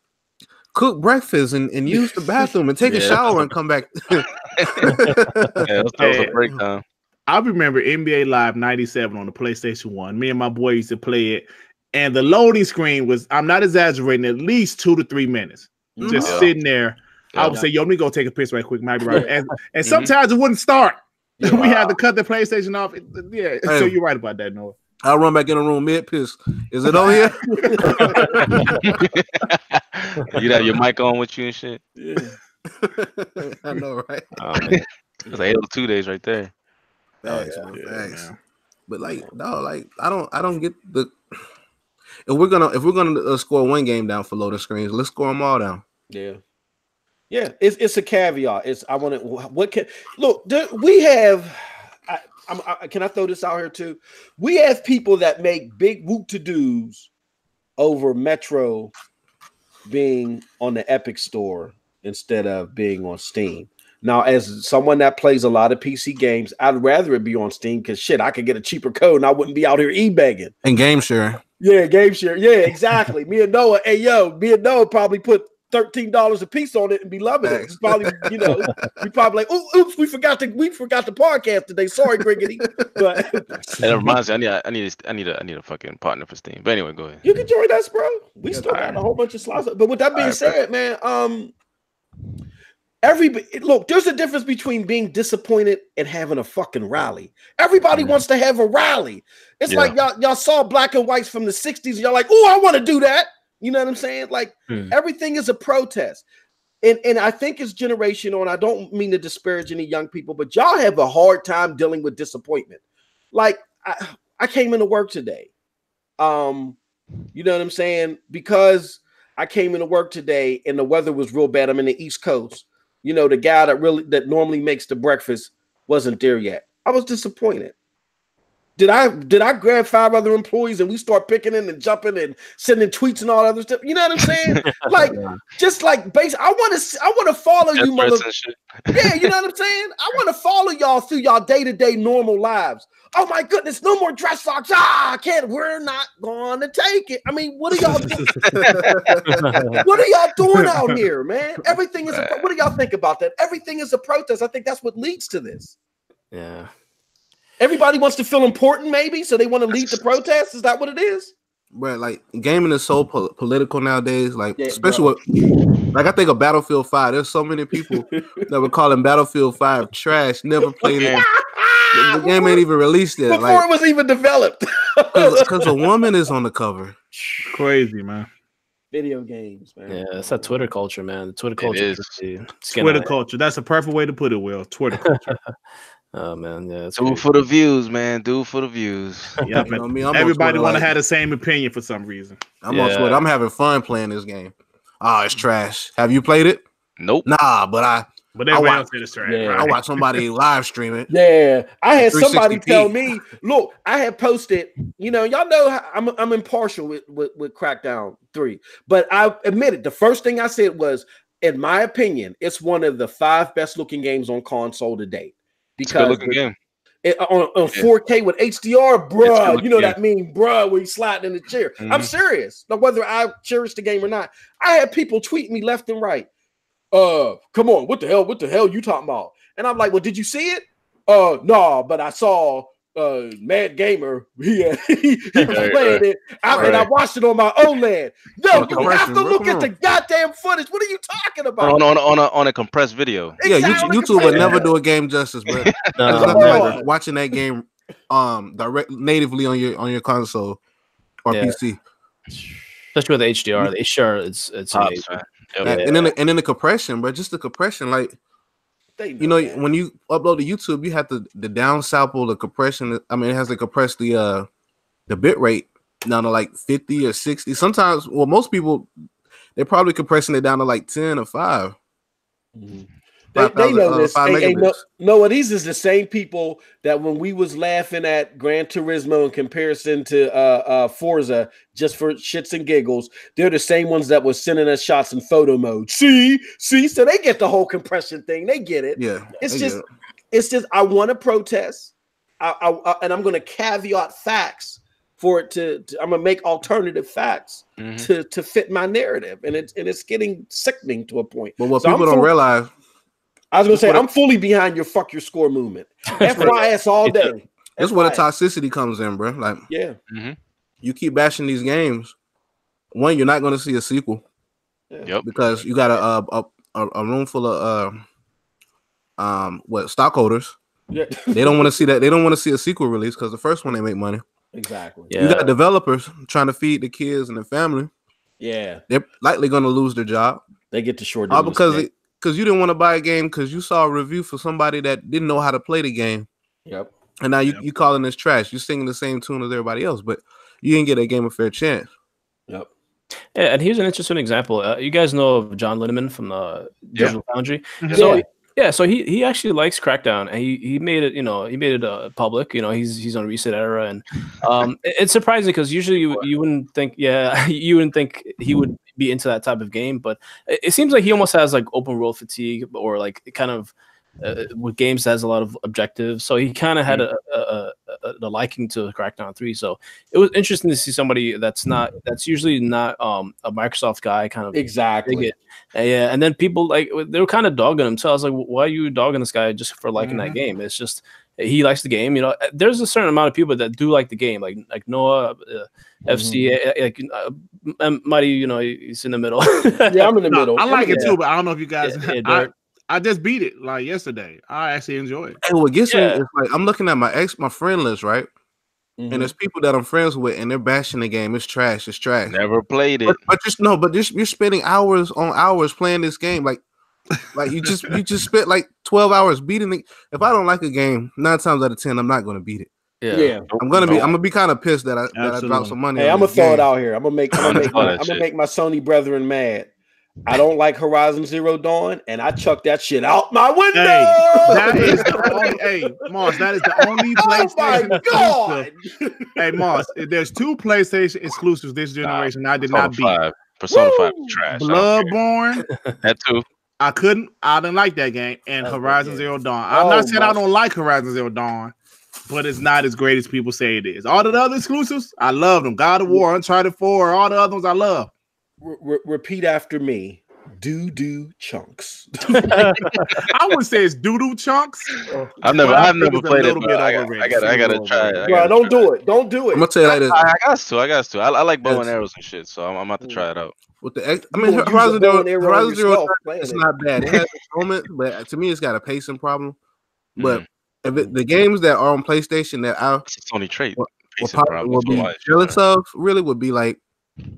cook breakfast and use the bathroom and take a shower and come back. That was a breakdown. I remember NBA Live 97 on the PlayStation 1. Me and my boy used to play it. And the loading screen was, I'm not exaggerating, at least 2 to 3 minutes. Just sitting there. I would say, yo, let me go take a piss right quick. Might be right. And sometimes it wouldn't start. We had to cut the PlayStation off. Yeah. Hey, so you're right about that, Noah. I'll run back in the room mid-piss. Is it on here? You have your mic on with you and shit? Yeah. I know, right? It's like 2 days right there. Thanks, thanks. But like, no, like I don't get the. If we're gonna score one game down for loading screens, let's score them all down. Yeah. It's a caveat. We have. Can I throw this out here too? We have people that make big whoop to dos over Metro being on the Epic Store instead of being on Steam. Now, as someone that plays a lot of PC games, I'd rather it be on Steam because shit, I could get a cheaper code and I wouldn't be out here e-begging. And game share. Yeah, game share. Yeah, exactly. Me and Noah probably put $13 a piece on it and be loving it. It's probably, we probably like, oops, we forgot the podcast today. Sorry, Griggity. But that reminds me, I need a fucking partner for Steam. But anyway, go ahead. You can join us, bro. We still got a whole bunch of slots. But with that being said, man, look, there's a difference between being disappointed and having a fucking rally. Everybody wants to have a rally. It's like y'all saw black and whites from the 60s, and y'all like, oh, I want to do that. You know what I'm saying? Like everything is a protest. And I think it's generational, and I don't mean to disparage any young people, but y'all have a hard time dealing with disappointment. Like I came into work today. You know what I'm saying? Because I came into work today and the weather was real bad. I'm in the East Coast. You know, the guy that normally makes the breakfast wasn't there yet. I was disappointed. Did I grab 5 other employees and we start picking in and jumping and sending tweets and all that other stuff? You know what I'm saying? Like, just like I want to follow you, mother. Yeah, you know what I'm saying? I want to follow y'all through y'all day-to-day normal lives. Oh my goodness, no more dress socks. I can't. We're not going to take it. I mean, what are y'all doing? What are y'all doing out here, man? Everything is. What do y'all think about that? Everything is a protest. I think that's what leads to this. Yeah. Everybody wants to feel important, maybe, so they want to lead the protest. Is that what it is? Bro, like gaming is so political nowadays. Like, especially I think of Battlefield 5. There's so many people that were calling Battlefield 5 trash. Never played it. The game ain't even released yet. Before it was even developed. Because a woman is on the cover. Crazy, man. Video games, man. Yeah, it's that Twitter culture, man. The Twitter culture. Twitter culture. That's a perfect way to put it, Will. Twitter culture. Oh man, yeah. Do it for the views, man. Do it for the views. Yeah, everybody want to have the same opinion for some reason. I'm on Twitter. I'm having fun playing this game. Oh, it's trash. Have you played it? Nope. Nah, but everybody else said it's trash. Yeah, right? I watch somebody live stream it. Yeah, I had somebody tell me, look, I had posted. Y'all know I'm impartial with Crackdown 3, but I admitted the first thing I said was, in my opinion, it's one of the 5 best looking games on console to date. Because on 4K with HDR, bruh, you know that meme, bruh, where you sliding in the chair. I'm serious. Now, whether I cherish the game or not, I had people tweet me left and right. Come on, what the hell you talking about? And I'm like, well, did you see it? No, but I saw Mad Gamer. He was playing it. And I watched it on my OLED. No, you have to look at the goddamn footage. What are you talking about? On a compressed video. Yeah, YouTube would never do a game justice, bro. Watching that game direct natively on your console or PC. Especially with the HDR. The HDR it's amazing. And then the compression, bro. Just the compression, like when you upload to YouTube, you have to down sample the compression. I mean, it has to compress the bit rate down to like 50 or 60. Sometimes, well, most people they're probably compressing it down to like 10 or 5. Mm-hmm. They know this. No, these is the same people that when we was laughing at Gran Turismo in comparison to Forza just for shits and giggles, they're the same ones that was sending us shots in photo mode. See, so they get the whole compression thing. They get it. Yeah, it's just I want to protest. And I'm going to caveat facts for it to I'm gonna make alternative facts to fit my narrative, and it's getting sickening to a point. But what people don't realize, I was gonna say, I'm fully behind your fuck your score movement. FYS all day. That's where the toxicity comes in, bro. Like, you keep bashing these games. One, you're not going to see a sequel. Yep. Because you got a room full of stockholders. Yeah. They don't want to see that. They don't want to see a sequel release because the first one they make money. Exactly. Yeah. You got developers trying to feed the kids and the family. Yeah. They're likely going to lose their job. They get to short. All because you didn't want to buy a game because you saw a review for somebody that didn't know how to play the game. Yep. And now you calling this trash. You're singing the same tune as everybody else, but you didn't get a game a fair chance. Yep. Yeah, and here's an interesting example. You guys know of John Linneman from the Digital Foundry. So he actually likes Crackdown, and he made it. He made it public. He's on Reset Era, and it's surprising because usually you wouldn't think, you wouldn't think he would be into that type of game, but it seems like he almost has like open world fatigue, or like kind of with games that has a lot of objectives. So he kind of had a liking to Crackdown 3. So it was interesting to see somebody that's usually not a Microsoft guy kind of exactly. Yeah, and then people they were kind of dogging him. So I was like, why are you dogging this guy just for liking that game? It's just he likes the game. There's a certain amount of people that do like the game, like Noah, FC, Mighty. He's in the middle. Yeah, I'm in the middle. I like it too, but I don't know if you guys. I just beat it like yesterday. I actually enjoy it. And what gets me is like I'm looking at my friend list, right? And there's people that I'm friends with, and they're bashing the game. It's trash. It's trash. Never played it. But you're spending hours on hours playing this game. Like you just spent like 12 hours beating it. If I don't like a game, 9 times out of 10, I'm not going to beat it. Yeah. I'm gonna be kind of pissed that I dropped some money. Hey, I'm gonna throw it out here. I'm gonna make my Sony brethren mad. I don't like Horizon Zero Dawn, and I chucked that shit out my window. That is the only. Moss, that is the only PlayStation. Oh my god! Hey, Moss, there's 2 PlayStation exclusives this generation. I did not beat. Persona 5 is trash. Bloodborne. That too. I didn't like that game. And Horizon Zero Dawn. I'm not saying I don't like Horizon Zero Dawn, but it's not as great as people say it is. All the other exclusives, I love them. God of War, Uncharted 4, all the other ones I love. Repeat after me. Doo-doo chunks. I would say it's doo-doo chunks. I've never played it. I gotta try it. Bro, don't do it. Don't do it. I'm gonna tell you like this. I got to. I like bow and arrows and shit, so I'm about to try it out. With Horizon Zero, it's not bad. It has a moment, but to me, it's got a pacing problem. But the games that are on PlayStation that it's a Sony trait. Will be jealous of really would be like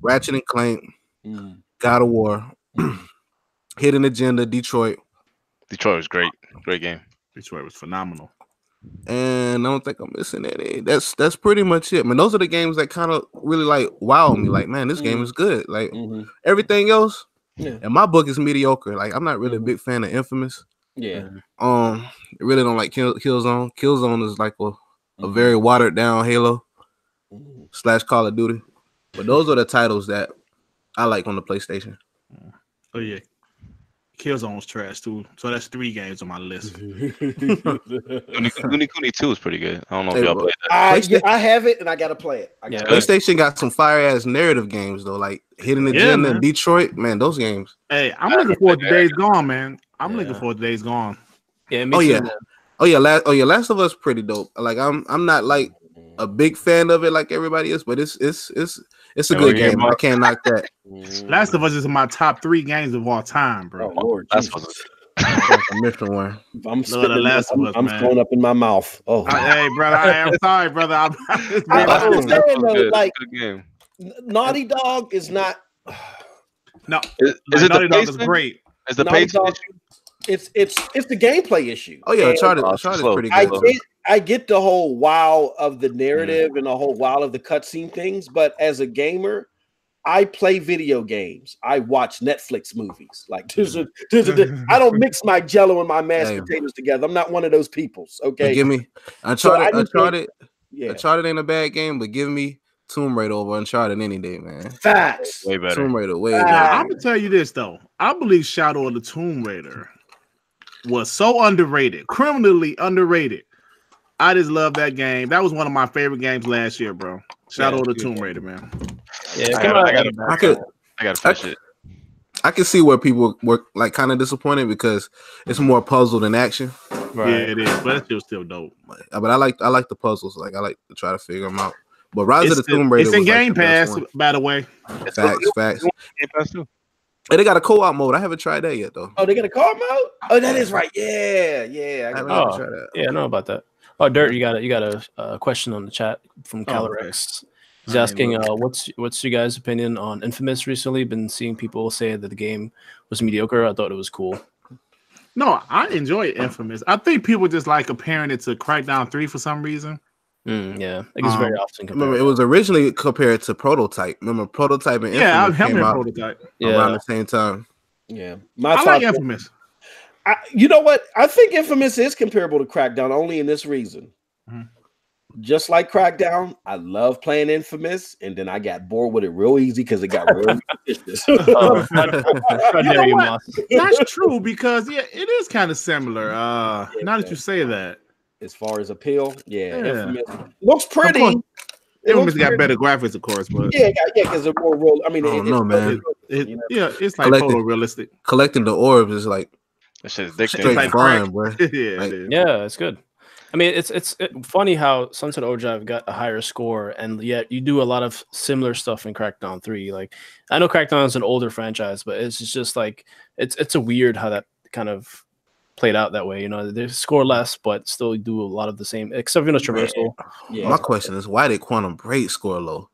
Ratchet and Clank, God of War, Hidden Agenda, Detroit. Detroit was great game. Detroit was phenomenal. And I don't think I'm missing any. That's pretty much it. Man, those are the games that kind of really like wow me. Like, man, this game is good. Like everything else, in my book is mediocre. Like, I'm not really a big fan of Infamous. Yeah. I really don't like Killzone. Killzone is like a very watered down Halo / Call of Duty. But those are the titles that I like on the PlayStation. Oh yeah, Killzone's trash too. So that's 3 games on my list. Kuni 2 is pretty good. I don't know if y'all played that. I have it and I gotta play it. PlayStation got some fire ass narrative games though, like Hidden Agenda and Detroit. Man, those games. Hey, I'm looking forward to Days Gone, man. I'm looking forward to Days Gone. Yeah. Me too, Last of Us pretty dope. Like I'm not like a big fan of it like everybody is, but it's a good game. I can't knock that. Last of Us is in my top 3 games of all time, bro. Oh, Lord, I'm missing one. I'm throwing up in my mouth. Oh, hey, brother, I'm sorry, brother. I'm saying though, like Naughty Dog is not. No, Naughty Dog is great. Is the pace issue? It's the gameplay issue. Oh yeah, Uncharted is pretty good. I get the whole wow of the narrative and the whole wow of the cutscene things, but as a gamer, I play video games. I watch Netflix movies. Like I don't mix my Jello and my mashed potatoes together. I'm not one of those peoples. Okay, give me Uncharted. Uncharted ain't a bad game, but give me Tomb Raider over Uncharted any day, man. Facts. Way better. Tomb Raider, way better. I'm gonna tell you this though. I believe Shadow of the Tomb Raider was so underrated, criminally underrated. I just love that game. That was one of my favorite games last year, bro. Shadow of the Tomb Raider, man. Yeah, I gotta finish it. I can see where people were like kind of disappointed because it's more puzzle than action. Right. Yeah, it is, but it's still dope. But I like the puzzles. Like I like to try to figure them out. But Rise of the Tomb Raider, it's in Game Pass, by the way. Facts. And they got a co-op mode. I haven't tried that yet, though. Oh, they got a co-op mode? Oh, that is right. Yeah. I haven't tried that. Yeah, I know about that. Oh, Dirt, you got a question on the chat from Calorex. He's asking, what's your guys' opinion on Infamous recently? Been seeing people say that the game was mediocre. I thought it was cool. No, I enjoy Infamous. I think people just like comparing it to Crackdown 3 for some reason. Yeah, I think it's very often compared. Remember, it was originally compared to Prototype. Remember, Prototype and Infamous came out Prototype around the same time. Yeah, I like Infamous. You know what? I think Infamous is comparable to Crackdown only in this reason. Just like Crackdown, I love playing Infamous, and then I got bored with it real easy because it got real vicious. That's true because it is kind of similar. Now that you say that. As far as appeal, Infamous looks pretty. Infamous got better graphics, of course, but because they're more real. I mean, man. It's like photorealistic. Collecting the orbs is like that shit is addicting. Straight fun, bro. Yeah, it's good. I mean, it's funny how Sunset Overdrive got a higher score, and yet you do a lot of similar stuff in Crackdown 3. Like, I know Crackdown is an older franchise, but it's just like it's a weird how that kind of played out that way. You know, they score less, but still do a lot of the same, except for traversal. Yeah. My question is, why did Quantum Break score low?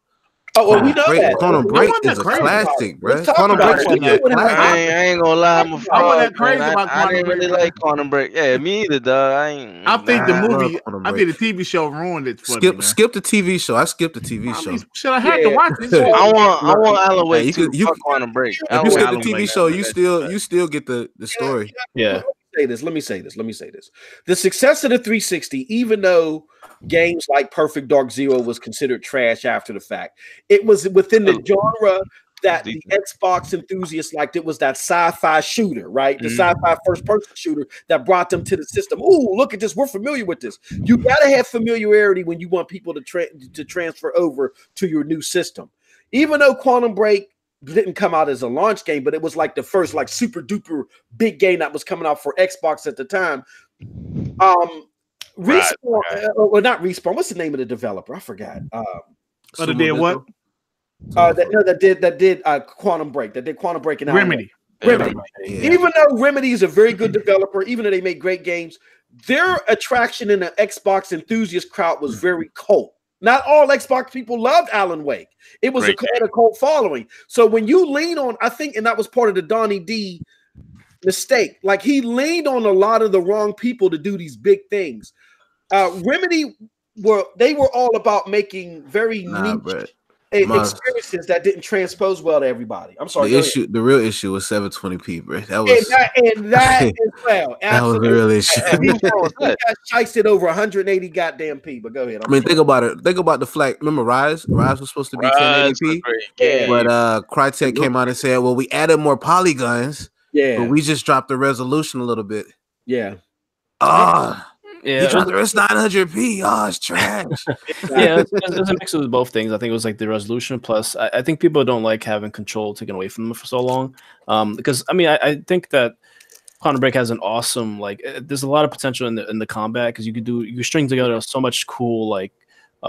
Oh, well, we know that. Quantum Break is a classic, bro. Quantum Break is a classic. I ain't gonna lie, I'm a fraud. I didn't really like Quantum Break. Yeah, me either, dog. I think the movie, I think the TV show ruined it. Skip the TV show. I skipped the TV show. Should I have to watch this? I want Alan Wake too. You Quantum Break. If you skip the TV show, you still get the story. Yeah. Let me say this. The success of the 360, even though games like Perfect Dark Zero was considered trash after the fact, it was within the genre that the Xbox enthusiasts liked. It was that sci-fi shooter, right? The sci-fi first-person shooter that brought them to the system. Ooh, look at this. We're familiar with this. You got to have familiarity when you want people to transfer over to your new system. Even though Quantum Break didn't come out as a launch game, but it was like the first like super duper big game that was coming out for Xbox at the time. Respawn, or not Respawn. What's the name of the developer? I forgot. That did what? That did Quantum Break. That did Quantum Break and Remedy. Remedy. Yeah. Even though Remedy is a very good developer, even though they make great games, their attraction in the Xbox enthusiast crowd was very cult. Not all Xbox people loved Alan Wake. It was a cult following. So when you lean on, I think, and that was part of the Donnie D mistake. Like he leaned on a lot of the wrong people to do these big things. Remedy were all about making very niche experiences that didn't transpose well to everybody. I'm sorry. The real issue was 720p, bro. That was that as well. That was the real issue. He got shiced over 180 goddamn p. But go ahead. Think about it. Think about the flag. Remember Rise? Rise was supposed to be 1080p, but Crytek came out and said, "Well, we added more polygons, but we just dropped the resolution a little bit." Yeah. Yeah, it's 900p. Oh, it's trash. It's a mix of both things. I think it was like the resolution plus. I think people don't like having control taken away from them for so long. Because I think that Quantum Break has an awesome there's a lot of potential in the combat because you can string together so much cool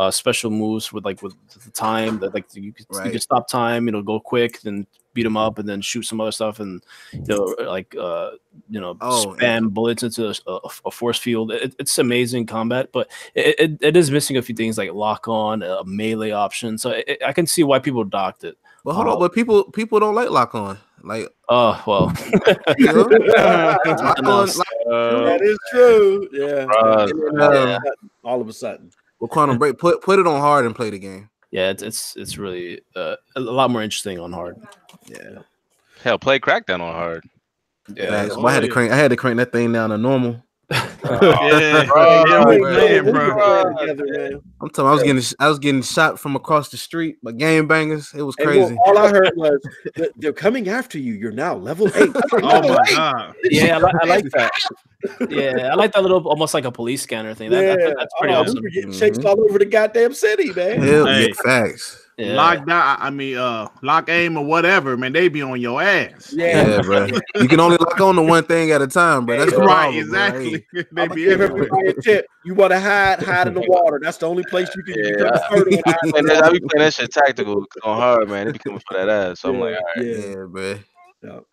special moves with the time that you could stop time, go quick, then beat them up and then shoot some other stuff and spam bullets into a force field. It's amazing combat, but it is missing a few things like lock on, a melee option. So I can see why people docked it. But hold on, but people don't like lock on. That is true. Yeah. All of a sudden. Well, Quantum Break, put it on hard and play the game. Yeah, it's really a lot more interesting on hard. Yeah. Hell, play Crackdown on hard. Yeah. I had to crank that thing down to normal. Bro. I'm telling you, I was getting shot from across the street by game bangers. It was crazy. All I heard was they're coming after you. You're now level 8. Oh my god! Yeah, I like that. Yeah, I like that little, almost like a police scanner thing. That's pretty awesome. We were getting chased all over the goddamn city, man. Hell, Hey. yeah, facts. Yeah. Lock down. I mean, lock aim or whatever, man. They be on your ass. Yeah, bro. You can only lock on to one thing at a time, bro. That's the Right, problem, bro. exactly. Hey. They I'm be give everywhere. everybody a tip. You want to hide in the water. That's the only place you can Yeah, become a turtle and hide in And the I water. be playing that shit tactical on hard, man. They be coming for that ass. So I'm like, all right. Yeah, bro.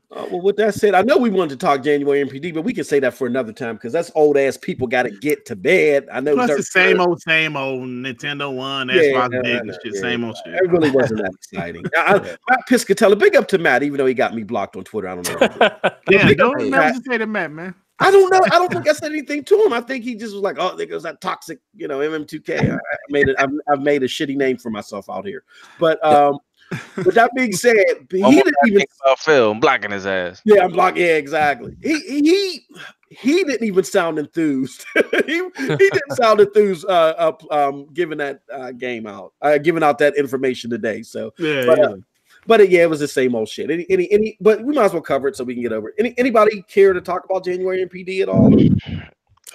Well, with that said, I know we wanted to talk January NPD, but we can say that for another time because that's old ass people got to get to bed. I know. Plus the same old Nintendo One, Xbox Big and shit. Same old shit. It really wasn't that exciting. Matt Piscatella, big up to Matt, even though he got me blocked on Twitter. I don't know. Yeah, Big up don't to never Matt. just say to Matt, man. I don't know. I don't think I said anything to him. I think he just was like, "Oh, there goes that toxic, MM2K." I've made a shitty name for myself out here. But with that being said, he didn't even about Phil. I'm blocking his ass. Yeah, I'm blocking. Yeah, exactly. He didn't even sound enthused. he didn't sound enthused giving that game out, giving out that information today. So but it was the same old shit. But we might as well cover it so we can get over it. Anybody care to talk about January NPD at all?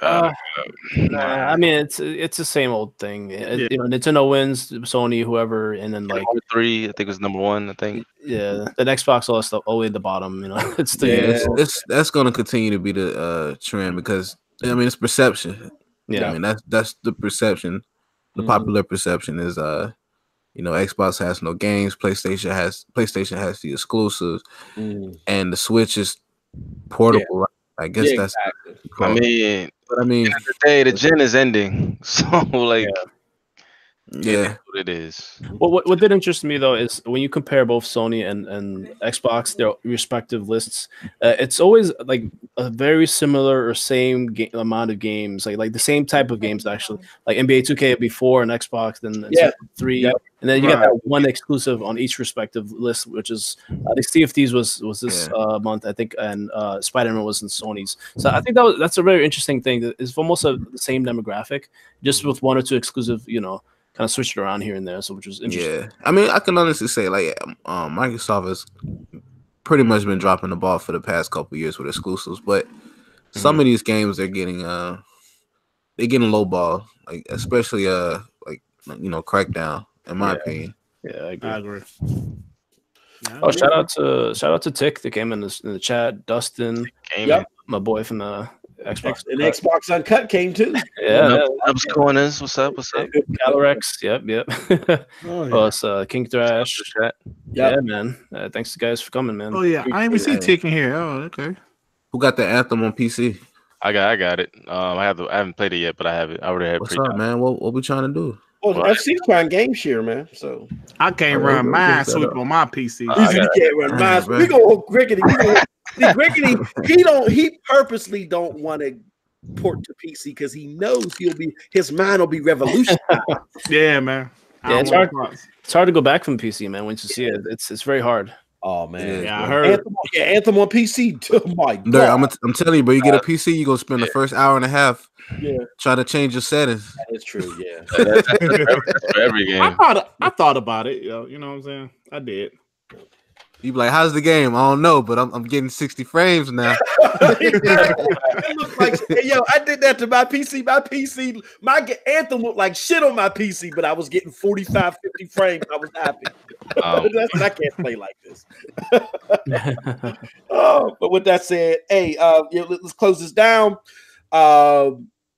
I mean, it's the same old thing. Nintendo wins, Sony, whoever, and then like number 3, I think it was number 1. I think. Yeah, the Xbox, all that stuff, all the way at the bottom. It's the that's going to continue to be the trend because I mean it's perception. Yeah, I mean that's the perception. The popular perception is Xbox has no games, PlayStation has the exclusives, and the Switch is portable. Yeah. Right? I guess that's. Exactly. I mean, at the end of the day, the gen is ending, so like, yeah, what it is. What did interest me though is when you compare both Sony and Xbox, their respective lists, it's always like a very similar or same amount of games, like the same type of games actually. Like NBA 2K before and Xbox, then 3, and then you got that one exclusive on each respective list, which is I think Sea of Thieves was this month, I think, and Spider-Man was in Sony's. So I think that's a very interesting thing. That is almost the same demographic, just with 1 or 2 exclusive, kind of switched around here and there, so which was interesting. Yeah, I mean, I can honestly say like Microsoft has pretty much been dropping the ball for the past couple of years with exclusives, but some of these games they're getting low ball, like especially Crackdown, in my opinion. Yeah, I agree. Oh, shout out to Tick that came in the chat. Dustin, my boy from the Xbox. And Xbox Uncut came too. Ups Corners, what's up? Calorex, yep. Plus King Thrash. Yeah, man. Thanks guys for coming, man. Oh yeah, I didn't even see Tick in here. Oh, okay. Who got the Anthem on PC? I got it. I haven't played it yet, but I have it. I already have. What's up, man? What we trying to do? Well, FC's trying game share, man. So I can't run mine sweep on my PC. You can't run mine. We gonna Griggity. Griggity, he purposely don't want to port to PC because he knows his mind will be revolutionized. Yeah, man. Yeah, it's hard to go back from PC, man. Once you see it, it's very hard. Oh man, yeah, I heard. Anthem on PC. Oh my god, I'm telling you, bro. You get a PC, you gonna spend the first hour and a half. Yeah, try to change your settings. That is true. Yeah, that's for every game. I thought about it. You know what I'm saying? I did. You be like, "How's the game?" I don't know, but I'm getting 60 frames now. It looked like, I did that to my PC. My Anthem looked like shit on my PC, but I was getting 45, 50 frames. I was happy. I can't play like this. But with that said, hey, let's close this down.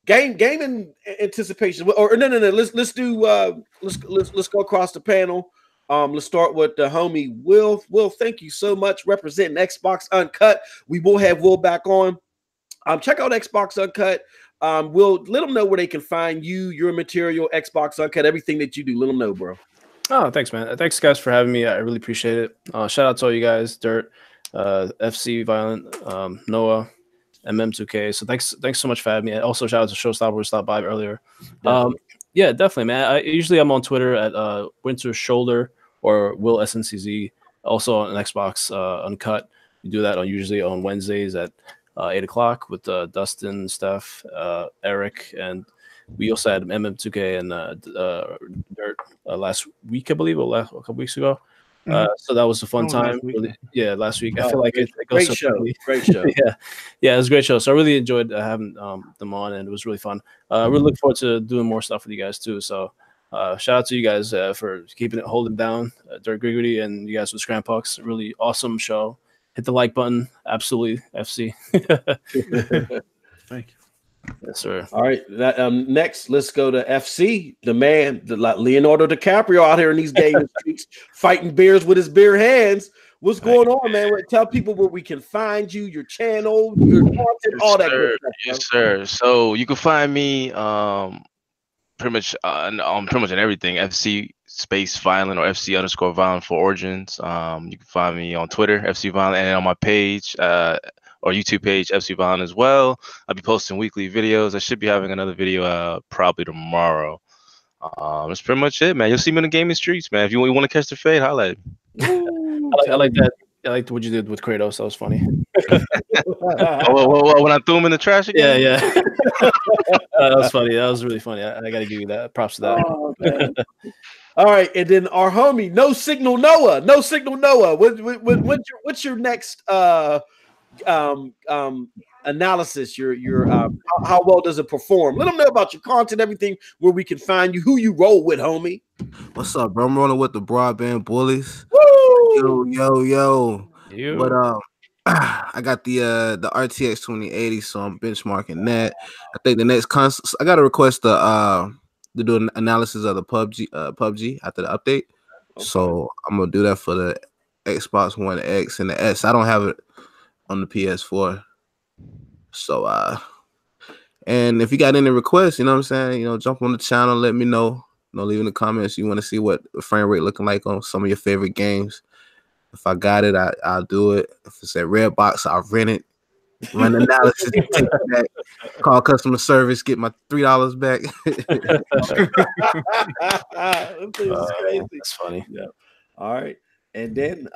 Gaming anticipation, or no. Let's go across the panel. Let's start with the homie Will. Will, thank you so much representing Xbox Uncut. We will have Will back on. Check out Xbox Uncut. Will, let them know where they can find you, your material, Xbox Uncut, everything that you do. Let them know, bro. Oh, thanks, man. Thanks, guys, for having me. I really appreciate it. Shout out to all you guys, Dirt, FC, Violent, Noah, MM2K. So thanks so much for having me. Also, shout out to Showstopper who stopped by earlier. Yeah, definitely, man. I'm on Twitter at Winter Shoulder or Will SNCZ. Also on Xbox Uncut. We do that usually on Wednesdays at 8 o'clock with Dustin, Steph, Eric, and we also had MM2K and Dirt last week, I believe, or a couple weeks ago. So that was a fun Oh, time. last week. Really, yeah, last week. I feel like it goes great so show. quickly. Great show. Yeah, it was a great show. So I really enjoyed having them on, and it was really fun. I really look forward to doing more stuff with you guys too. So shout out to you guys for keeping it holding down, Dirk Griggity, and you guys with Scram Pucks. Really awesome show. Hit the like button, absolutely, FC. Thank you. Yes, sir. All right. Next, let's go to FC. The man, like Leonardo DiCaprio, out here in these gaming streets, fighting bears with his bare hands. What's going on, man? Tell people where we can find you, your channel, your content, all that good stuff. Yes, sir. So you can find me pretty much on everything. FC space violent or FC _ violent for origins. You can find me on Twitter, FC violent, and on my page or YouTube page, FC violent as well. I'll be posting weekly videos. I should be having another video probably tomorrow. That's pretty much it, man. You'll see me in the gaming streets, man. If you want to catch the fade, holla at me. I like that. I liked what you did with Kratos. That was funny. When I threw him in the trash again? Yeah. That was funny. That was really funny. I got to give you that. Props to that. Oh, man. All right, and then our homie, No Signal Noah. What's your next analysis? Your how well does it perform? Let them know about your content, everything, where we can find you, who you roll with, homie. What's up, bro? I'm rolling with the Broadband Bullies. Woo! Yo. But I got the RTX 2080, so I'm benchmarking that. I think the next I got to request to do an analysis of the PUBG after the update. Okay. So I'm gonna do that for the Xbox One X and the S. I don't have it on the PS4. So and if you got any requests, you know what I'm saying, jump on the channel, let me know. Leave in the comments you want to see what the frame rate looking like on some of your favorite games. If I got it, I'll do it. If it's at Redbox, I'll rent it, run analysis, take it back, call customer service, get my $3 back. That's funny. Yeah. All right. And then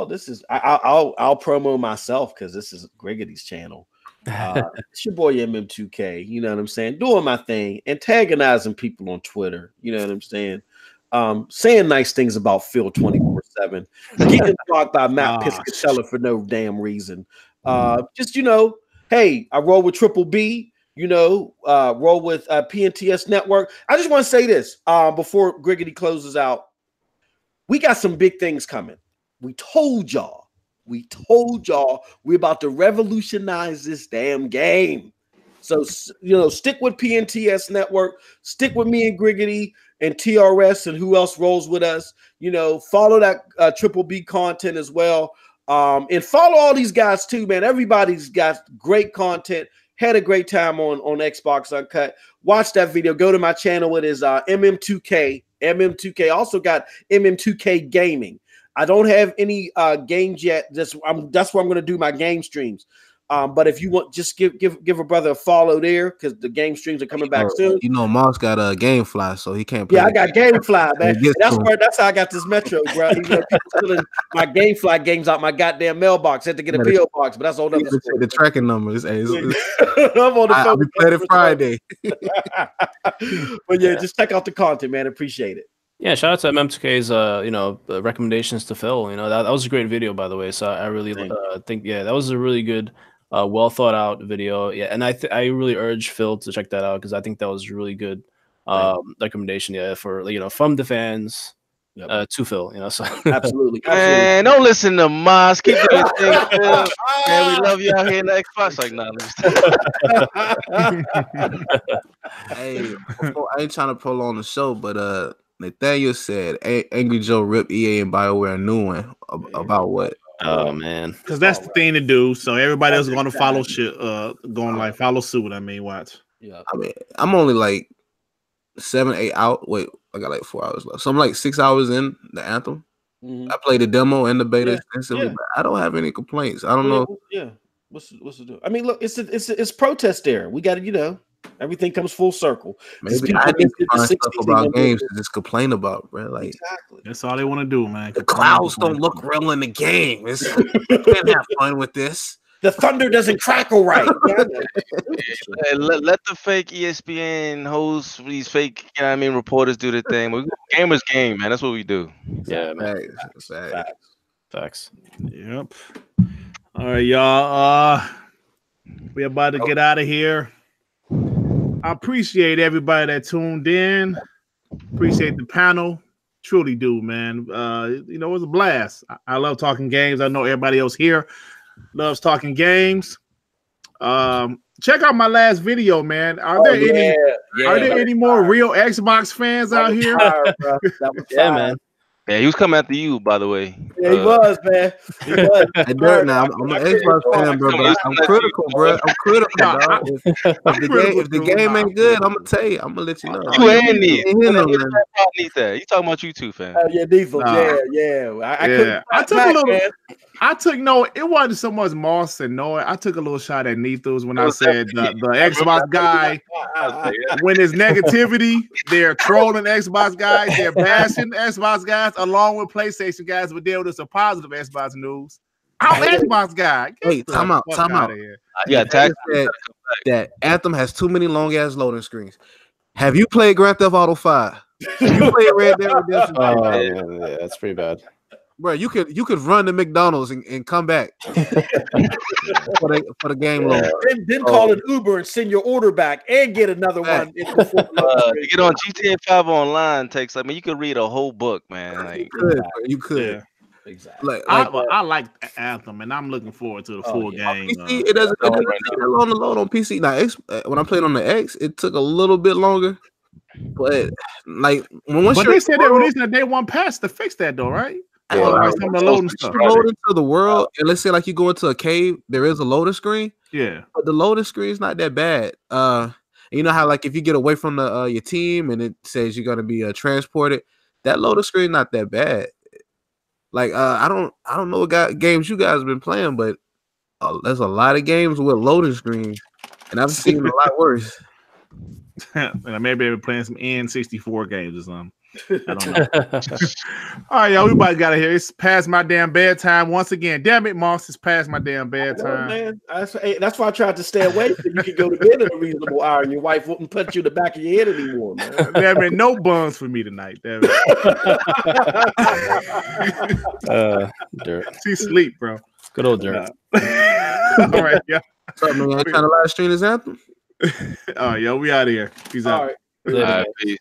this is I'll promo myself because this is Griggity's channel. It's your boy MM2K, you know what I'm saying, doing my thing, antagonizing people on Twitter, you know what I'm saying, saying nice things about Phil 24/7, getting blocked by Matt Piscatella for no damn reason. Just hey, I roll with Triple B, roll with PNTS Network. I just want to say this before Griggity closes out. We got some big things coming. We told y'all we're about to revolutionize this damn game. So, stick with PNTS Network, stick with me and Griggity and TRS and who else rolls with us. Follow that Triple B content as well. And follow all these guys too, man. Everybody's got great content. Had a great time on Xbox Uncut. Watch that video. Go to my channel. It is MM2K. MM2K. Also got MM2K Gaming. I don't have any games yet. That's where I'm going to do my game streams. But if you want, just give a brother a follow there because the game streams are coming back soon. Moss got a GameFly, so he can't play. Yeah, I got GameFly, man. That's how I got this Metro, bro. People stealing my GameFly games out my goddamn mailbox. I had to get a PO box, but that's all other story. The tracking numbers. I'm on the phone. I'll be playing Friday. But yeah, just check out the content, man. Appreciate it. Yeah, shout out to M2K's recommendations to Phil. That was a great video, by the way. So I really think that was a really good, well thought out video. Yeah, and I really urge Phil to check that out because I think that was a really good recommendation. Yeah, for from the fans to Phil. So absolutely. Man, don't listen to Moss. Keep doing your thing, Phil. Man, we love you out here in the Xbox. Like, nah, hey, I ain't trying to prolong the show, but Nathaniel said Angry Joe ripped EA and BioWare a new one about what? Oh man, because that's the thing to do. So everybody else is going to follow shit, follow suit. I mean, watch. Yeah. I mean, I'm only like 7-8 out. Wait, I got like 4 hours left. So I'm like 6 hours in the Anthem. Mm-hmm. I played the demo and the beta extensively, but I don't have any complaints. I don't know. Yeah. What's the deal? I mean, look, it's protest there. We got to, everything comes full circle. Maybe I need to find stuff about games to just complain about, bro. Like exactly. That's all they want to do, man. The clouds don't look real in the game. You can't have fun with this. the thunder doesn't crackle right. Let the fake ESPN hosts, these fake, you know what I mean, reporters do their thing. Gamers game, man. That's what we do. Yeah, man. Facts. Yep. All right, y'all. We're about to get out of here. I appreciate everybody that tuned in. Appreciate the panel. Truly do, man. It was a blast. I love talking games. I know everybody else here loves talking games. Check out my last video, man. Are there any more real Xbox fans out here? Yeah, man. Yeah, he was coming after you, by the way. Yeah, he was, man. He was. Hey, Dirt, now I'm an Xbox fan, bro, but I'm critical, bro. I'm critical, dog. If the game ain't good, I'm gonna tell you. I'm gonna let you know. You ain't need that. You talking about you too, fam? Yeah, Diesel. Yeah. I took no. It wasn't so much Moss and Noah. I took a little shot at Nethos when I said the Xbox guy. When there's negativity, they're trolling Xbox guys. They're bashing Xbox guys along with PlayStation guys. But then there's some positive Xbox news. I'm an Xbox guy. Hey, time out. Yeah, that Anthem has too many long ass loading screens. Have you played Grand Theft Auto 5? Have you played Red Dead Redemption? Yeah, that's pretty bad. Bro, you could run to McDonald's and come back for the game load. Then call an Uber and send your order back and get another one. To get on GTA 5 online takes. I mean, you could read a whole book, man. Like, you could. Yeah. Exactly. I like Anthem, and I'm looking forward to the full game. PC, it doesn't take that long to load on PC. Now, when I played on the X, it took a little bit longer. But like they said they released a day one patch to fix that, though, right? Load into the world, and let's say like you go into a cave, there is a loading screen. Yeah, but the loading screen is not that bad. You know how like if you get away from your team and it says you're gonna be transported, that loading screen not that bad. Like I don't know what games you guys have been playing, but there's a lot of games with loading screens, and I've seen a lot worse. And I may be playing some N64 games or something. I don't know. All right, y'all. We about to get out of here. It's past my damn bedtime once again. Damn it, Moss. It's past my damn bedtime. Man. That's why I tried to stay away. So you could go to bed at a reasonable hour, and your wife wouldn't punch you in the back of your head anymore, man. Damn it, no buns for me tonight. Damn it. Dirt. She sleep, bro. Good old Dirt. All right, yeah. What's up, man? Trying to live stream this Anthem? All right, yo. We out of here. Peace out. All right. peace.